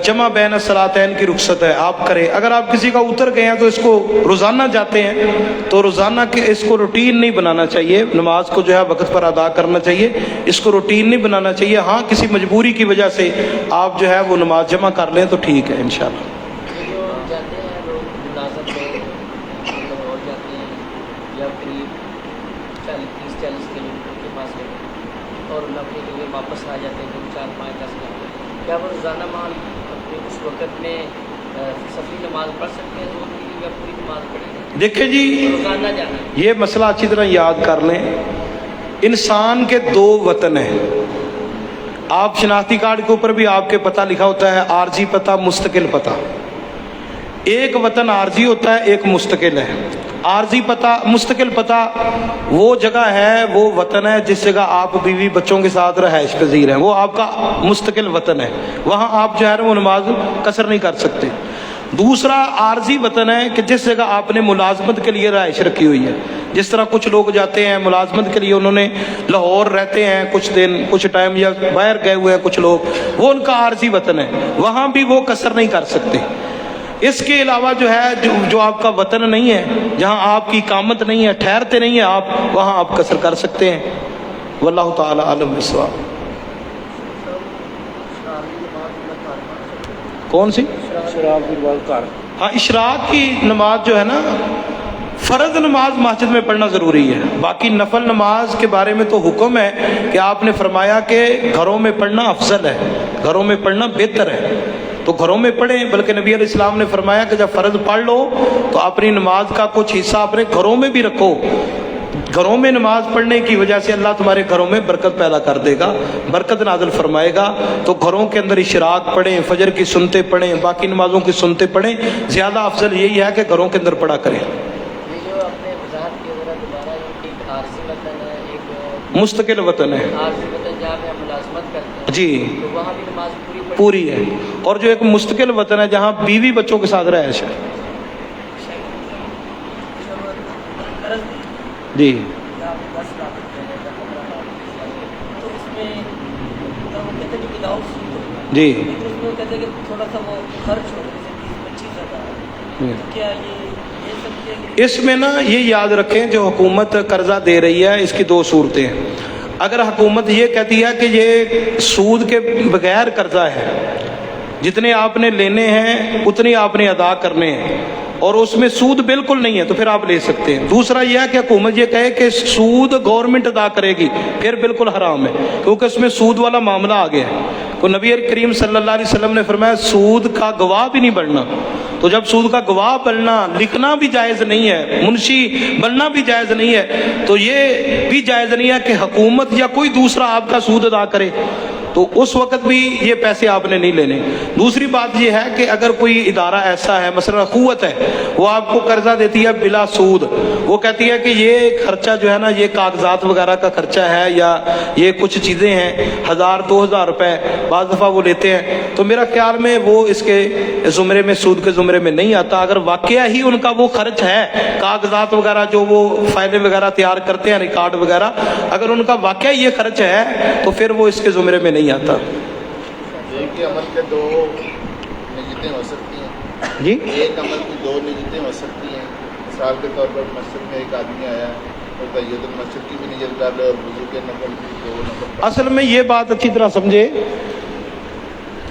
جمع بین الصلاتین کی رخصت ہے، آپ کریں. اگر آپ کسی کا اتر گئے ہیں تو اس کو روزانہ جاتے ہیں تو روزانہ کے اس کو روٹین نہیں بنانا چاہیے. نماز کو جو ہے وقت پر ادا کرنا چاہیے، اس کو روٹین نہیں بنانا چاہیے. ہاں کسی مجبوری کی وجہ سے آپ جو ہے وہ نماز جمع کر لیں تو ٹھیک ہے انشاءاللہ. جاتے ہیں لوگ ملازم میں اور جاتے ہیں یا قریب 30-40 کلو میٹر کے پاس گئے اور نفے کے لیے واپس آ جاتے ہیں 4-5-10 گھنٹے. کیا وہ روزانہ مان اپنے اس وقت میں سفری نماز پڑھ سکتے ہیں ظہر کی یا پوری نماز پڑھیں گے؟ دیکھیں جی روزانہ جانا یہ مسئلہ اچھی طرح یاد کر لیں. انسان کے 2 وطن ہیں. آپ شناختی کارڈ کے اوپر بھی آپ کے پتہ لکھا ہوتا ہے، عارضی پتہ، مستقل پتہ. ایک وطن عارضی ہوتا ہے، ایک مستقل ہے. عارضی پتہ، مستقل پتہ وہ جگہ ہے، وہ وطن ہے جس جگہ آپ بیوی بچوں کے ساتھ رہائش پذیر ہیں، وہ آپ کا مستقل وطن ہے. وہاں آپ جو ہے وہ نماز قصر نہیں کر سکتے. دوسرا عارضی وطن ہے کہ جس جگہ آپ نے ملازمت کے لیے رہائش رکھی ہوئی ہے. جس طرح کچھ لوگ جاتے ہیں ملازمت کے لیے، انہوں نے لاہور رہتے ہیں کچھ دن کچھ ٹائم یا باہر گئے ہوئے ہیں کچھ لوگ، وہ ان کا عارضی وطن ہے، وہاں بھی وہ قصر نہیں کر سکتے. اس کے علاوہ جو ہے جو آپ کا وطن نہیں ہے، جہاں آپ کی اقامت نہیں ہے، ٹھہرتے نہیں ہیں آپ، وہاں آپ قصر کر سکتے ہیں. واللہ تعالی عالم بالصواب. کون سی؟ ہاں اشراق کی نماز جو ہے نا، فرض نماز مسجد میں پڑھنا ضروری ہے. باقی نفل نماز کے بارے میں تو حکم ہے کہ آپ نے فرمایا کہ گھروں میں پڑھنا افضل ہے، گھروں میں پڑھنا بہتر ہے، تو گھروں میں پڑھیں. بلکہ نبی علیہ السلام نے فرمایا کہ جب فرض پڑھ لو تو اپنی نماز کا کچھ حصہ اپنے گھروں میں بھی رکھو. گھروں میں نماز پڑھنے کی وجہ سے اللہ تمہارے گھروں میں برکت پیدا کر دے گا، برکت نازل فرمائے گا. تو گھروں کے اندر اشراق پڑھیں، فجر کی سنتیں پڑھیں، باقی نمازوں کی سنتیں پڑھیں. زیادہ افضل یہی ہے کہ گھروں کے اندر پڑھا کریں. یہ جو اپنے وضاحت کی ذرا دوبارہ، ایک عارضی وطن ہے، ایک مستقل وطن ہے. عارضی وطن جہاں پہ ہم ملازمت کرتے ہیں جی تو وہاں بھی نماز پوری ہے. اور جو ایک مستقل وطن ہے جہاں بیوی بچوں کے ساتھ رہائش ہے. جی جی تھوڑا سا وہ خرچ ہو 20-25 ہزار، کیا یہ اس میں نا یہ یاد رکھیں جو حکومت قرضہ دے رہی ہے اس کی دو صورتیں ہیں. اگر حکومت یہ کہتی ہے کہ یہ سود کے بغیر قرضہ ہے، جتنے آپ نے لینے ہیں اتنے آپ نے ادا کرنے ہیں، اور اس میں سود بالکل نہیں ہے، تو پھر آپ لے سکتے ہیں. دوسرا یہ ہے کہ حکومت یہ کہے کہ سود گورنمنٹ ادا کرے گی، پھر بالکل حرام ہے، کیونکہ اس میں سود والا معاملہ آ گیا ہے. تو نبی کریم صلی اللہ علیہ وسلم نے فرمایا سود کا گواہ بھی نہیں بننا. تو جب سود کا گواہ بننا، لکھنا بھی جائز نہیں ہے، منشی بننا بھی جائز نہیں ہے، تو یہ بھی جائز نہیں ہے کہ حکومت یا کوئی دوسرا آپ کا سود ادا کرے، تو اس وقت بھی یہ پیسے آپ نے نہیں لینے. دوسری بات یہ ہے کہ اگر کوئی ادارہ ایسا ہے، مثلا قوت ہے، وہ آپ کو قرضہ دیتی ہے بلا سود، وہ کہتی ہے کہ یہ خرچہ جو ہے نا یہ کاغذات وغیرہ کا خرچہ ہے، یا یہ کچھ چیزیں ہیں 1000-2000 روپے بعض دفعہ وہ لیتے ہیں، تو میرا خیال میں وہ اس کے زمرے میں، سود کے زمرے میں نہیں آتا. اگر واقعہ ہی ان کا وہ خرچ ہے، کاغذات وغیرہ جو وہ فائلیں وغیرہ تیار کرتے ہیں، ریکارڈ وغیرہ، اگر ان کا واقعہ یہ خرچ ہے تو پھر وہ اس کے زمرے میں نہیں آتا. ایک ہی عمل کے دو نیتیں ہو سکتی ہیں. جی ایک عمل کی دو نیتیں ہو سکتی ہیں. مثال کے طور پر مسجد میں ایک آدمی آیا اور تحیۃ المسجد کی بھی نیت کر لے اور وضو کے نفل کی دو نفل. اصل میں یہ بات اچھی طرح سمجھے،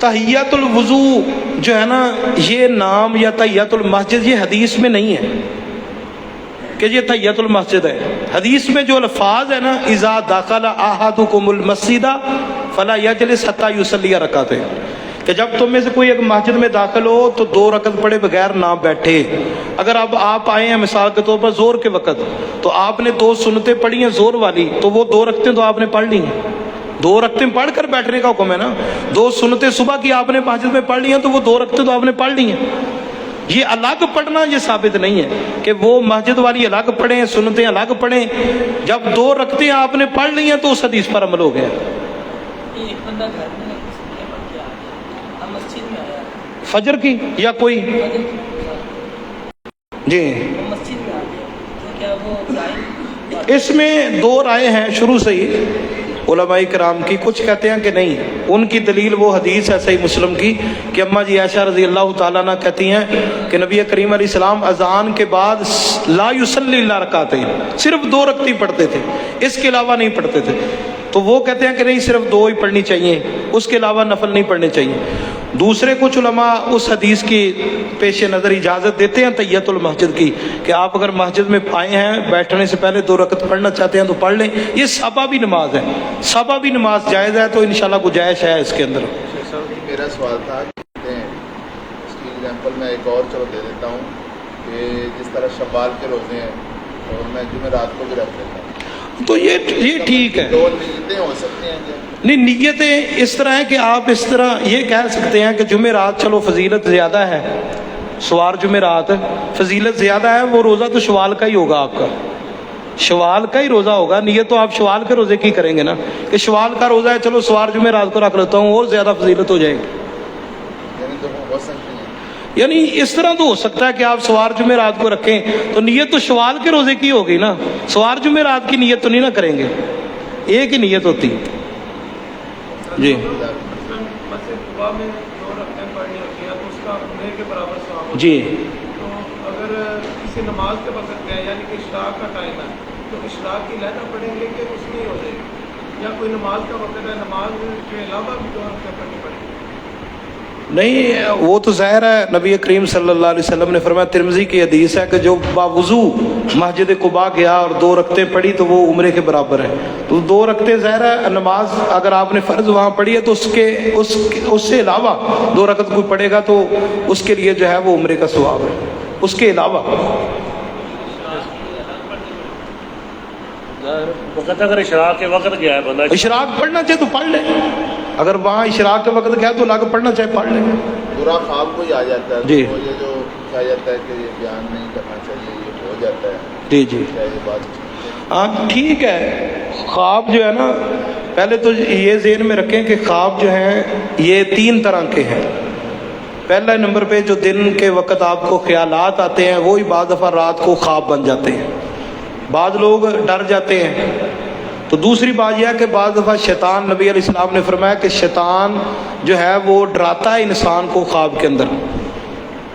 تحیۃ الوضو جو ہے نا یہ نام یا تحیۃ المسجد یہ حدیث میں نہیں ہے کہ یہ تحیۃ المسجد ہے. حدیث میں جو الفاظ ہے نا، اذا دخل احدکم المسجد فلا یجلس حتی یصلی رکعتین، کہ جب تم میں سے کوئی ایک مسجد میں داخل ہو تو 2 رکعت پڑھے بغیر نہ بیٹھے. اگر اب آپ آئے ہیں مثال کے طور پر زور کے وقت، تو آپ نے 2 سنتیں پڑھی ہیں زور والی، تو وہ 2 رکعتیں تو آپ نے پڑھ لی ہیں. 2 رکعتیں پڑھ کر بیٹھنے کا حکم ہے نا. 2 سنتیں صبح کی آپ نے مسجد میں پڑھ لی ہیں، تو وہ 2 رکعتیں تو آپ نے پڑھ لی ہیں. یہ الگ پڑھنا یہ ثابت نہیں ہے کہ وہ مسجد والی الگ پڑھیں، سنتیں الگ پڑھیں. جب 2 رکعتیں آپ نے پڑھ لی ہیں تو اس حدیث پر عمل ہو گیا. ایک بندہ گھر میں سنتیں پڑھ کے آ گیا، اب مسجد میں آیا، فجر کی یا کوئی جی، وہ مسجد میں آ گیا، تو کیا وہ ظاہر؟ اس میں 2 رائے ہیں شروع سے ہی علماء کرام کی. کچھ کہتے ہیں کہ نہیں، ان کی دلیل وہ حدیث ہے صحیح مسلم کی کہ اماں جی عائشہ رضی اللہ تعالیٰ عنہ کہتی ہیں کہ نبی کریم علیہ السلام اذان کے بعد لا یصلی الا رکعتین، صرف 2 رکعتیں پڑھتے تھے، اس کے علاوہ نہیں پڑھتے تھے. تو وہ کہتے ہیں کہ نہیں، صرف 2 ہی پڑھنی چاہیے، اس کے علاوہ نفل نہیں پڑھنے چاہیے. دوسرے کچھ علماء اس حدیث کی پیش نظر اجازت دیتے ہیں تحیۃ المسجد کی، کہ آپ اگر مسجد میں آئے ہیں بیٹھنے سے پہلے 2 رکعت پڑھنا چاہتے ہیں تو پڑھ لیں. یہ سبابی نماز ہے، سبابی نماز جائز ہے، تو انشاءاللہ گنجائش ہے اس کے اندر. میرا سوال تھا کہ اس کی ایگزامپل میں ایک اور چلو دے دیتا ہوں کہ جس طرح شوال کے روزے ہیں اور میں جمعرات کو بھی رکھ لیتا ہوں، تو یہ ٹھیک ہے. 2 نیتیں ہو سکتی ہیں. نہیں، نیتیں اس طرح ہے کہ آپ اس طرح یہ کہہ سکتے ہیں کہ جمعرات چلو فضیلت زیادہ ہے، سوار جمعرات فضیلت زیادہ ہے، وہ روزہ تو شوال کا ہی ہوگا، آپ کا شوال کا ہی روزہ ہوگا. نیت تو آپ شوال کے روزے کی کریں گے نا، کہ شوال کا روزہ ہے چلو سوار جمعرات کو رکھ لیتا ہوں، اور زیادہ فضیلت ہو جائے گی. یعنی تو ہو سکتی ہیں. یعنی اس طرح تو ہو سکتا ہے کہ آپ سوار جمعرات کو رکھیں تو نیت تو شوال کے روزے کی ہوگی نا، سوار جمعرات کی نیت تو نہیں نہ کریں گے، ایک ہی نیت ہوتی. جی مسجد قباء میں 2 رکعتیں پڑھنی ہوتی ہیں تو اس کا عمرے کے برابر ثواب ہوتا ہے. جی، تو اگر کسی نماز کے وقت گئے یعنی کہ اشراق کا ٹائم ہے تو اشراق کی لہنا پڑھیں گے کہ اس میں ہو جائے گی، یا کوئی نماز کا وقت ہے نماز کے علاوہ بھی 2 رکعتیں پڑھنی پڑیں گی؟ نہیں، وہ تو ظاہر ہے نبی کریم صلی اللہ علیہ وسلم نے فرمایا، ترمذی کی حدیث ہے کہ جو باوضو مسجد قباء گیا اور 2 رکعتیں پڑھی تو وہ عمرے کے برابر ہے. تو 2 رکعتیں ظاہر ہے نماز اگر آپ نے فرض وہاں پڑھی ہے تو اس سے علاوہ 2 رکعت کوئی پڑھے گا تو اس کے لیے جو ہے وہ عمرے کا ثواب ہے، اس کے علاوہ. وقت اگر اشراق کے وقت گیا ہے بندہ، اشراق پڑھنا چاہے تو پڑھ لے، اگر وہاں اشراق کے وقت گیا تو الگ پڑھنا چاہے پڑھ لے. برا خواب کوئی آ جاتا ہے جی. تو یہ جو کہا جاتا ہے کہ یہ بیان نہیں کرنا چاہیے، یہ ہو جاتا ہے. جی جی، کیا یہ بات ہاں ٹھیک ہے. خواب جو ہے نا، پہلے تو یہ ذہن میں رکھیں کہ خواب جو ہیں یہ 3 طرح کے ہیں. پہلا نمبر پہ جو دن کے وقت آپ کو خیالات آتے ہیں وہی بعض دفعہ رات کو خواب بن جاتے ہیں، بعض لوگ ڈر جاتے ہیں. تو دوسری بات یہ ہے کہ بعض دفعہ شیطان، نبی علیہ السلام نے فرمایا کہ شیطان جو ہے وہ ڈراتا ہے انسان کو خواب کے اندر.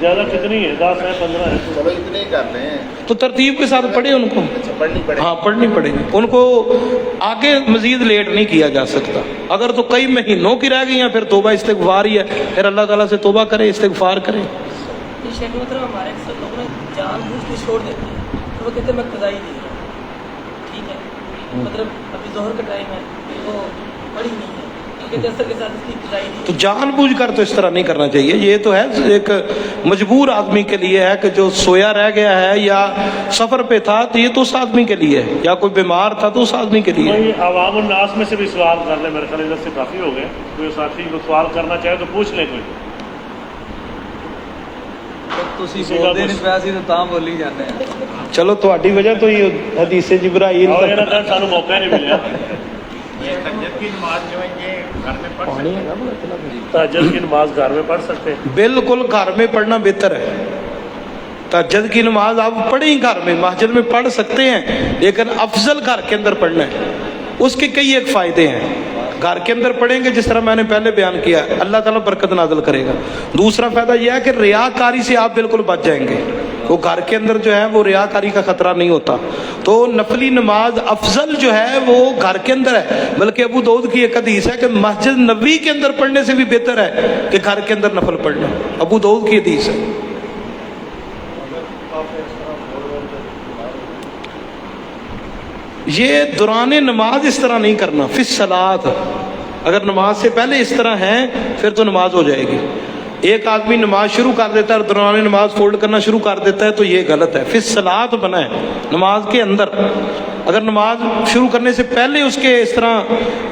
زیادہ کتنی ہے؟ 10 ہے 15 ہے؟ چلو اتنے ہی کر لیں. تو ترتیب کے ساتھ پڑھے ان کو. اچھا پڑھنی پڑے. ہاں پڑھنی پڑے گی ان کو. آگے مزید لیٹ نہیں کیا جا سکتا. اگر تو کئی مہینوں کی رہ گئی ہیں پھر توبہ استغفار ہی ہے. پھر اللہ تعالیٰ سے توبہ کرے, استغفار کرے. شیخ مطلب ہمارے اکثر لوگ نا جان بوجھ کے چھوڑ دیتے ہیں, تو وہ کہتے ہیں میں قضائی دے رہا ہوں, ٹھیک ہے, مطلب ابھی ظہر کا ٹائم ہے وہ پڑھی نہیں ہے, تو کہتے ہیں اثر کے ساتھ اس کی قضائی دی. تو جان بوجھ کر تو اس طرح نہیں کرنا چاہیے. یہ تو ہے ایک مجبور آدمی کے لیے ہے کہ جو سویا رہ گیا ہے یا سفر پہ تھا, تو یہ تو اس آدمی کے لیے ہے, یا کوئی بیمار تھا تو اس آدمی کے لیے. کوئی عوام الناس میں سے بھی سوال کر لیں, میرے خیال ادھر سے کافی ہو گئے. کوئی ساتھی کو سوال کرنا چاہے تو پوچھ لیں. کوئی چلو تہاڈی وجہ تو یہ حدیث جبرائیل اور یہ نہ سانو موقع نہیں ملیا. تہجد کی نماز جو ہے یہ گھر میں پڑھ سکتے ہیں. تہجد کی نماز گھر میں پڑھ سکتے ہیں. بالکل گھر میں پڑھنا بہتر ہے. تہجد کی نماز آپ پڑھیں گھر میں, مسجد میں پڑھ سکتے ہیں, لیکن افضل گھر کے اندر پڑھنا ہے. اس کے کئی ایک فائدے ہیں. گھر کے اندر پڑھیں گے جس طرح میں نے پہلے بیان کیا, اللہ تعالیٰ برکت نازل کرے گا. دوسرا فائدہ یہ ہے کہ ریاکاری سے آپ بالکل بچ جائیں گے. وہ گھر کے اندر جو ہے وہ ریاکاری کا خطرہ نہیں ہوتا. تو نفلی نماز افضل جو ہے وہ گھر کے اندر ہے. بلکہ ابو داؤد کی ایک حدیث ہے کہ مسجد نبوی کے اندر پڑھنے سے بھی بہتر ہے کہ گھر کے اندر نفل پڑھنا. ابو داؤد کی حدیث ہے. یہ دوران نماز اس طرح نہیں کرنا. فی الصلاۃ اگر نماز سے پہلے اس طرح ہے پھر تو نماز ہو جائے گی. ایک آدمی نماز شروع کر دیتا ہے اور دوران نماز فولڈ کرنا شروع کر دیتا ہے تو یہ غلط ہے. فی الصلاۃ بنا ہے نماز کے اندر. اگر نماز شروع کرنے سے پہلے اس کے اس طرح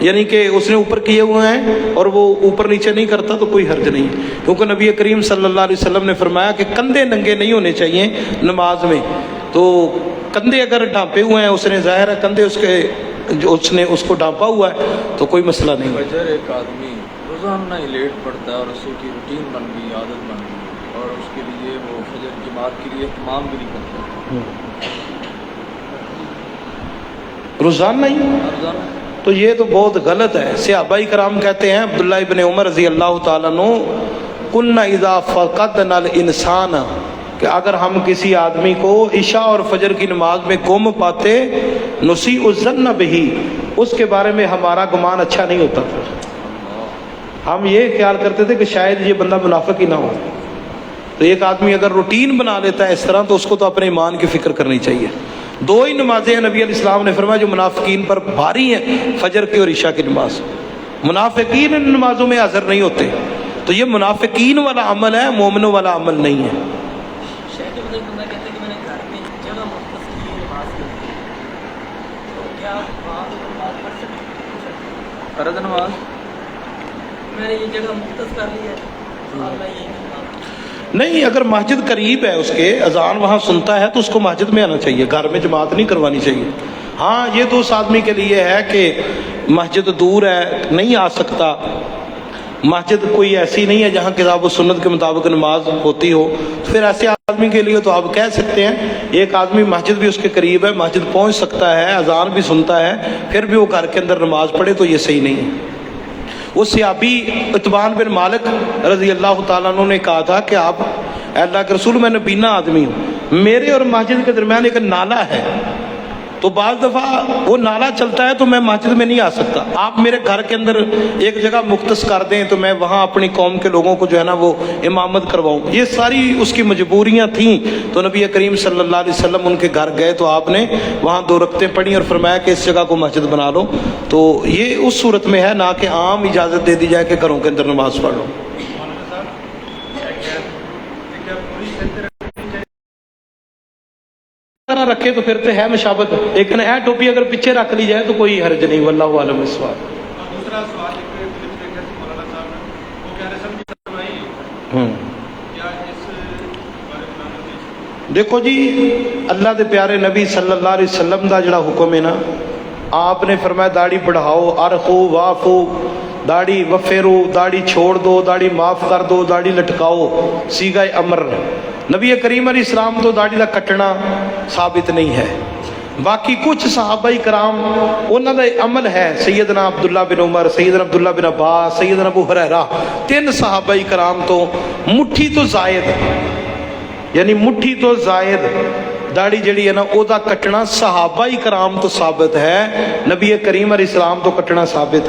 یعنی کہ اس نے اوپر کیے ہوئے ہیں اور وہ اوپر نیچے نہیں کرتا تو کوئی حرج نہیں, کیونکہ نبی کریم صلی اللہ علیہ وسلم نے فرمایا کہ کندھے ننگے نہیں ہونے چاہیے نماز میں. تو کندھے اگر ڈھانپے ہوئے ہیں, اس نے ظاہر ہے کندھے اس کے جو اس نے اس کو ڈھانپا ہوا ہے تو کوئی مسئلہ نہیں. فجر ایک آدمی روزانہ ہی لیٹ پڑتا ہے اور اس کی روٹین بن گئی, عادت بن گئی, اور اس کے لیے وہ فجر کی بات کے لیے اہتمام بھی نہیں کرتا روزانہ ہی, تو یہ تو بہت غلط ہے. صحابہ کرام کہتے ہیں, عبداللہ ابن عمر رضی اللہ تعالیٰ عنہ, کنا اذا فقدنا الانسان, کہ اگر ہم کسی آدمی کو عشاء اور فجر کی نماز میں گم پاتے, نسیء الظن بہ, اس کے بارے میں ہمارا گمان اچھا نہیں ہوتا تھا. ہم یہ خیال کرتے تھے کہ شاید یہ بندہ منافق ہی نہ ہو. تو ایک آدمی اگر روٹین بنا لیتا ہے اس طرح تو اس کو تو اپنے ایمان کی فکر کرنی چاہیے. دو ہی نمازیں ہیں نبی علیہ السلام نے فرمایا جو منافقین پر بھاری ہیں, فجر کی اور عشاء کی نماز. منافقین ان نمازوں میں حاضر نہیں ہوتے, تو یہ منافقین والا عمل ہے, مومنوں والا عمل نہیں ہے. شیخ کے بدل بندہ کہتے ہیں کہ میں نے گھر میں جگہ مختص کی ہے نماز کے لیے, تو کیا وہاں تو نماز پڑھ سکتے؟ فرض نماز میں نے یہ جگہ مختص کر لی ہے, اور میں یہ نہیں, اگر مسجد قریب ہے اس کے, اذان وہاں سنتا ہے تو اس کو مسجد میں آنا چاہیے, گھر میں جماعت نہیں کروانی چاہیے. ہاں یہ تو اس آدمی کے لیے ہے کہ مسجد دور ہے, نہیں آ سکتا, مسجد کوئی ایسی نہیں ہے جہاں کتاب و سنت کے مطابق نماز ہوتی ہو, پھر ایسے آدمی کے لیے تو آپ کہہ سکتے ہیں ایک آدمی مسجد بھی اس کے قریب ہے, مسجد پہنچ سکتا ہے, اذان بھی سنتا ہے, پھر بھی وہ گھر کے اندر نماز پڑھے تو یہ صحیح نہیں ہے. وہ صحابی عتبان بن مالک رضی اللہ تعالیٰ عنہ نے کہا تھا کہ آپ اللہ کے رسول, میں نبینا آدمی ہوں, میرے اور مسجد کے درمیان ایک نالا ہے, تو بعض دفعہ وہ نالا چلتا ہے تو میں مسجد میں نہیں آ سکتا, آپ میرے گھر کے اندر ایک جگہ مختص کر دیں تو میں وہاں اپنی قوم کے لوگوں کو جو ہے نا وہ امامت کرواؤں. یہ ساری اس کی مجبوریاں تھیں. تو نبی کریم صلی اللہ علیہ وسلم ان کے گھر گئے تو آپ نے وہاں 2 رکعتیں پڑھی اور فرمایا کہ اس جگہ کو مسجد بنا لو. تو یہ اس صورت میں ہے, نہ کہ عام اجازت دے دی جائے کہ گھروں کے اندر نماز پڑھ لو. رکھے تو پھر تو ہے مشابت, لیکن اے ٹوپی اگر پیچھے رکھ لی جائے تو کوئی حرج نہیں. واللہ عالم الصواب. دوسرا سوال مولانا صاحب وہ کہہ رہے سب کی سنائی کیا اس بارے میں؟ دیکھو جی, اللہ دے پیارے نبی صلی اللہ علیہ وسلم دا جڑا حکم ہے نا, آپ نے فرمایا داڑھی بڑھاؤ, ارخو وافو, داڑھی وفیرو, داڑھی چھوڑ دو, داڑھی معاف کر دو, داڑھی لٹکاؤ, صیغہ امر. نبی کریم علیہ السلام تو داڑھی کا کٹنا ثابت نہیں ہے. ਬਾਕੀ ਕੁਝ ਸਹਾਬਾ ਇਕਰਾਮ ਉਹਨਾਂ ਦਾ ਅਮਲ ਹੈ, ਸੈਯਦਨਾ ਅਬਦੁੱਲਾ ਬਿਨ ਉਮਰ, ਸੈਯਦਨਾ ਅਬਦੁੱਲਾ ਬਿਨ ਅਬਾਸ, ਸੈਯਦਨਾ ਅਬੂ ਹੁਰੈਰਾ, 3 ਸਹਾਬਾ ਇਕਰਾਮ ਤੋਂ ਮੁੱਠੀ ਤੋਂ ਜ਼ਾਇਦ, ਯਾਨੀ ਮੁੱਠੀ ਤੋਂ ਜ਼ਾਇਦ ਦਾੜੀ ਜਿਹੜੀ ਹੈ ਨਾ ਉਹਦਾ ਕੱਟਣਾ ਸਹਾਬਾ ਇਕਰਾਮ ਤੋਂ ਸਾਬਤ ਹੈ, ਨਬੀ ਕਰੀਮ ਅਲੈਹਿ ਸਲਾਮ ਤੋਂ ਕੱਟਣਾ ਸਾਬਤ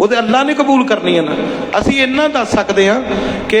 ਉਹਦੇ ਅੱਲਾ ਨੇ ਕਬੂਲ ਕਰਨੀ ਹੈ ਨਾ। ਅਸੀਂ ਇੰਨਾ ਦੱਸ ਸਕਦੇ ਹਾਂ ਕਿ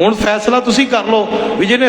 ਹੁਣ ਫੈਸਲਾ ਤੁਸੀਂ ਕਰ ਲਓ ਵੀ ਜਿਹਨੇ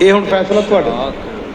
ਇਹ ਹੁਣ ਫੈਸਲਾ ਤੁਹਾਡਾ।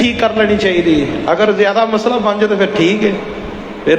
ਠੀਕ ਕਰ ਲੈਣੀ ਚਾਹੀਦੀ ਹੈ। ਅਗਰ ਜ਼ਿਆਦਾ ਮਸਲਾ ਬਣ ਜਾਏ ਤਾਂ ਫਿਰ ਠੀਕ ਹੈ। ਫਿਰ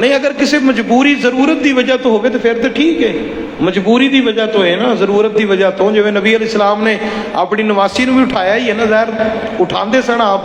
ਨਹੀਂ, ਅਗਰ ਕਿਸੇ ਮਜਬੂਰੀ ਜ਼ਰੂਰਤ ਦੀ ਵਜ੍ਹਾ ਤੋਂ ਹੋਵੇ ਤਾਂ ਫਿਰ ਤਾਂ ਠੀਕ ਹੈ। ਮਜਬੂਰੀ ਦੀ ਵਜ੍ਹਾ ਤੋਂ ਹੈ ਨਾ, ਜ਼ਰੂਰਤ ਦੀ ਵਜ੍ਹਾ ਤੋਂ, ਜਿਵੇਂ ਨਬੀ ਅਲੈਹਿਸ ਸਲਾਮ ਨੇ ਆਪਣੀ ਨਵਾਸੀ ਨੂੰ ਵੀ ਉਠਾਇਆ ਹੀ ਹੈ ਨਾ, ਜ਼ਾਹਿਰ ਉਠਾਉਂਦੇ ਸਨ ਆਪ,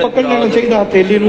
ਪਕੜ ਲੈਣਾ ਚਾਹੀਦਾ, ਹਥੇਲੀ ਨੂੰ,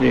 ਜੀ।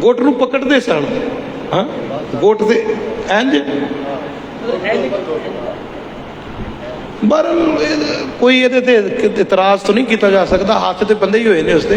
ਗੁੱਟ ਨੂੰ ਪਕੜਦੇ ਸਨ, ਹਾਂ ਗੁੱਟ ਤੇ ਇੰਜ। ਬਹਰਹਾਲ ਕੋਈ ਇਹਦੇ ਤੇ ਇਤਰਾਜ਼ ਤਾਂ ਨਹੀਂ ਕੀਤਾ ਜਾ ਸਕਦਾ, ਹੱਥ ਤੇ ਬੰਦੇ ਹੀ ਹੋਏ ਨੇ ਉਸਦੇ।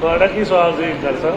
ਤੁਹਾਡਾ ਕੀ ਸਵਾਲ ਸੀ ਗੱਲ ਸਰ?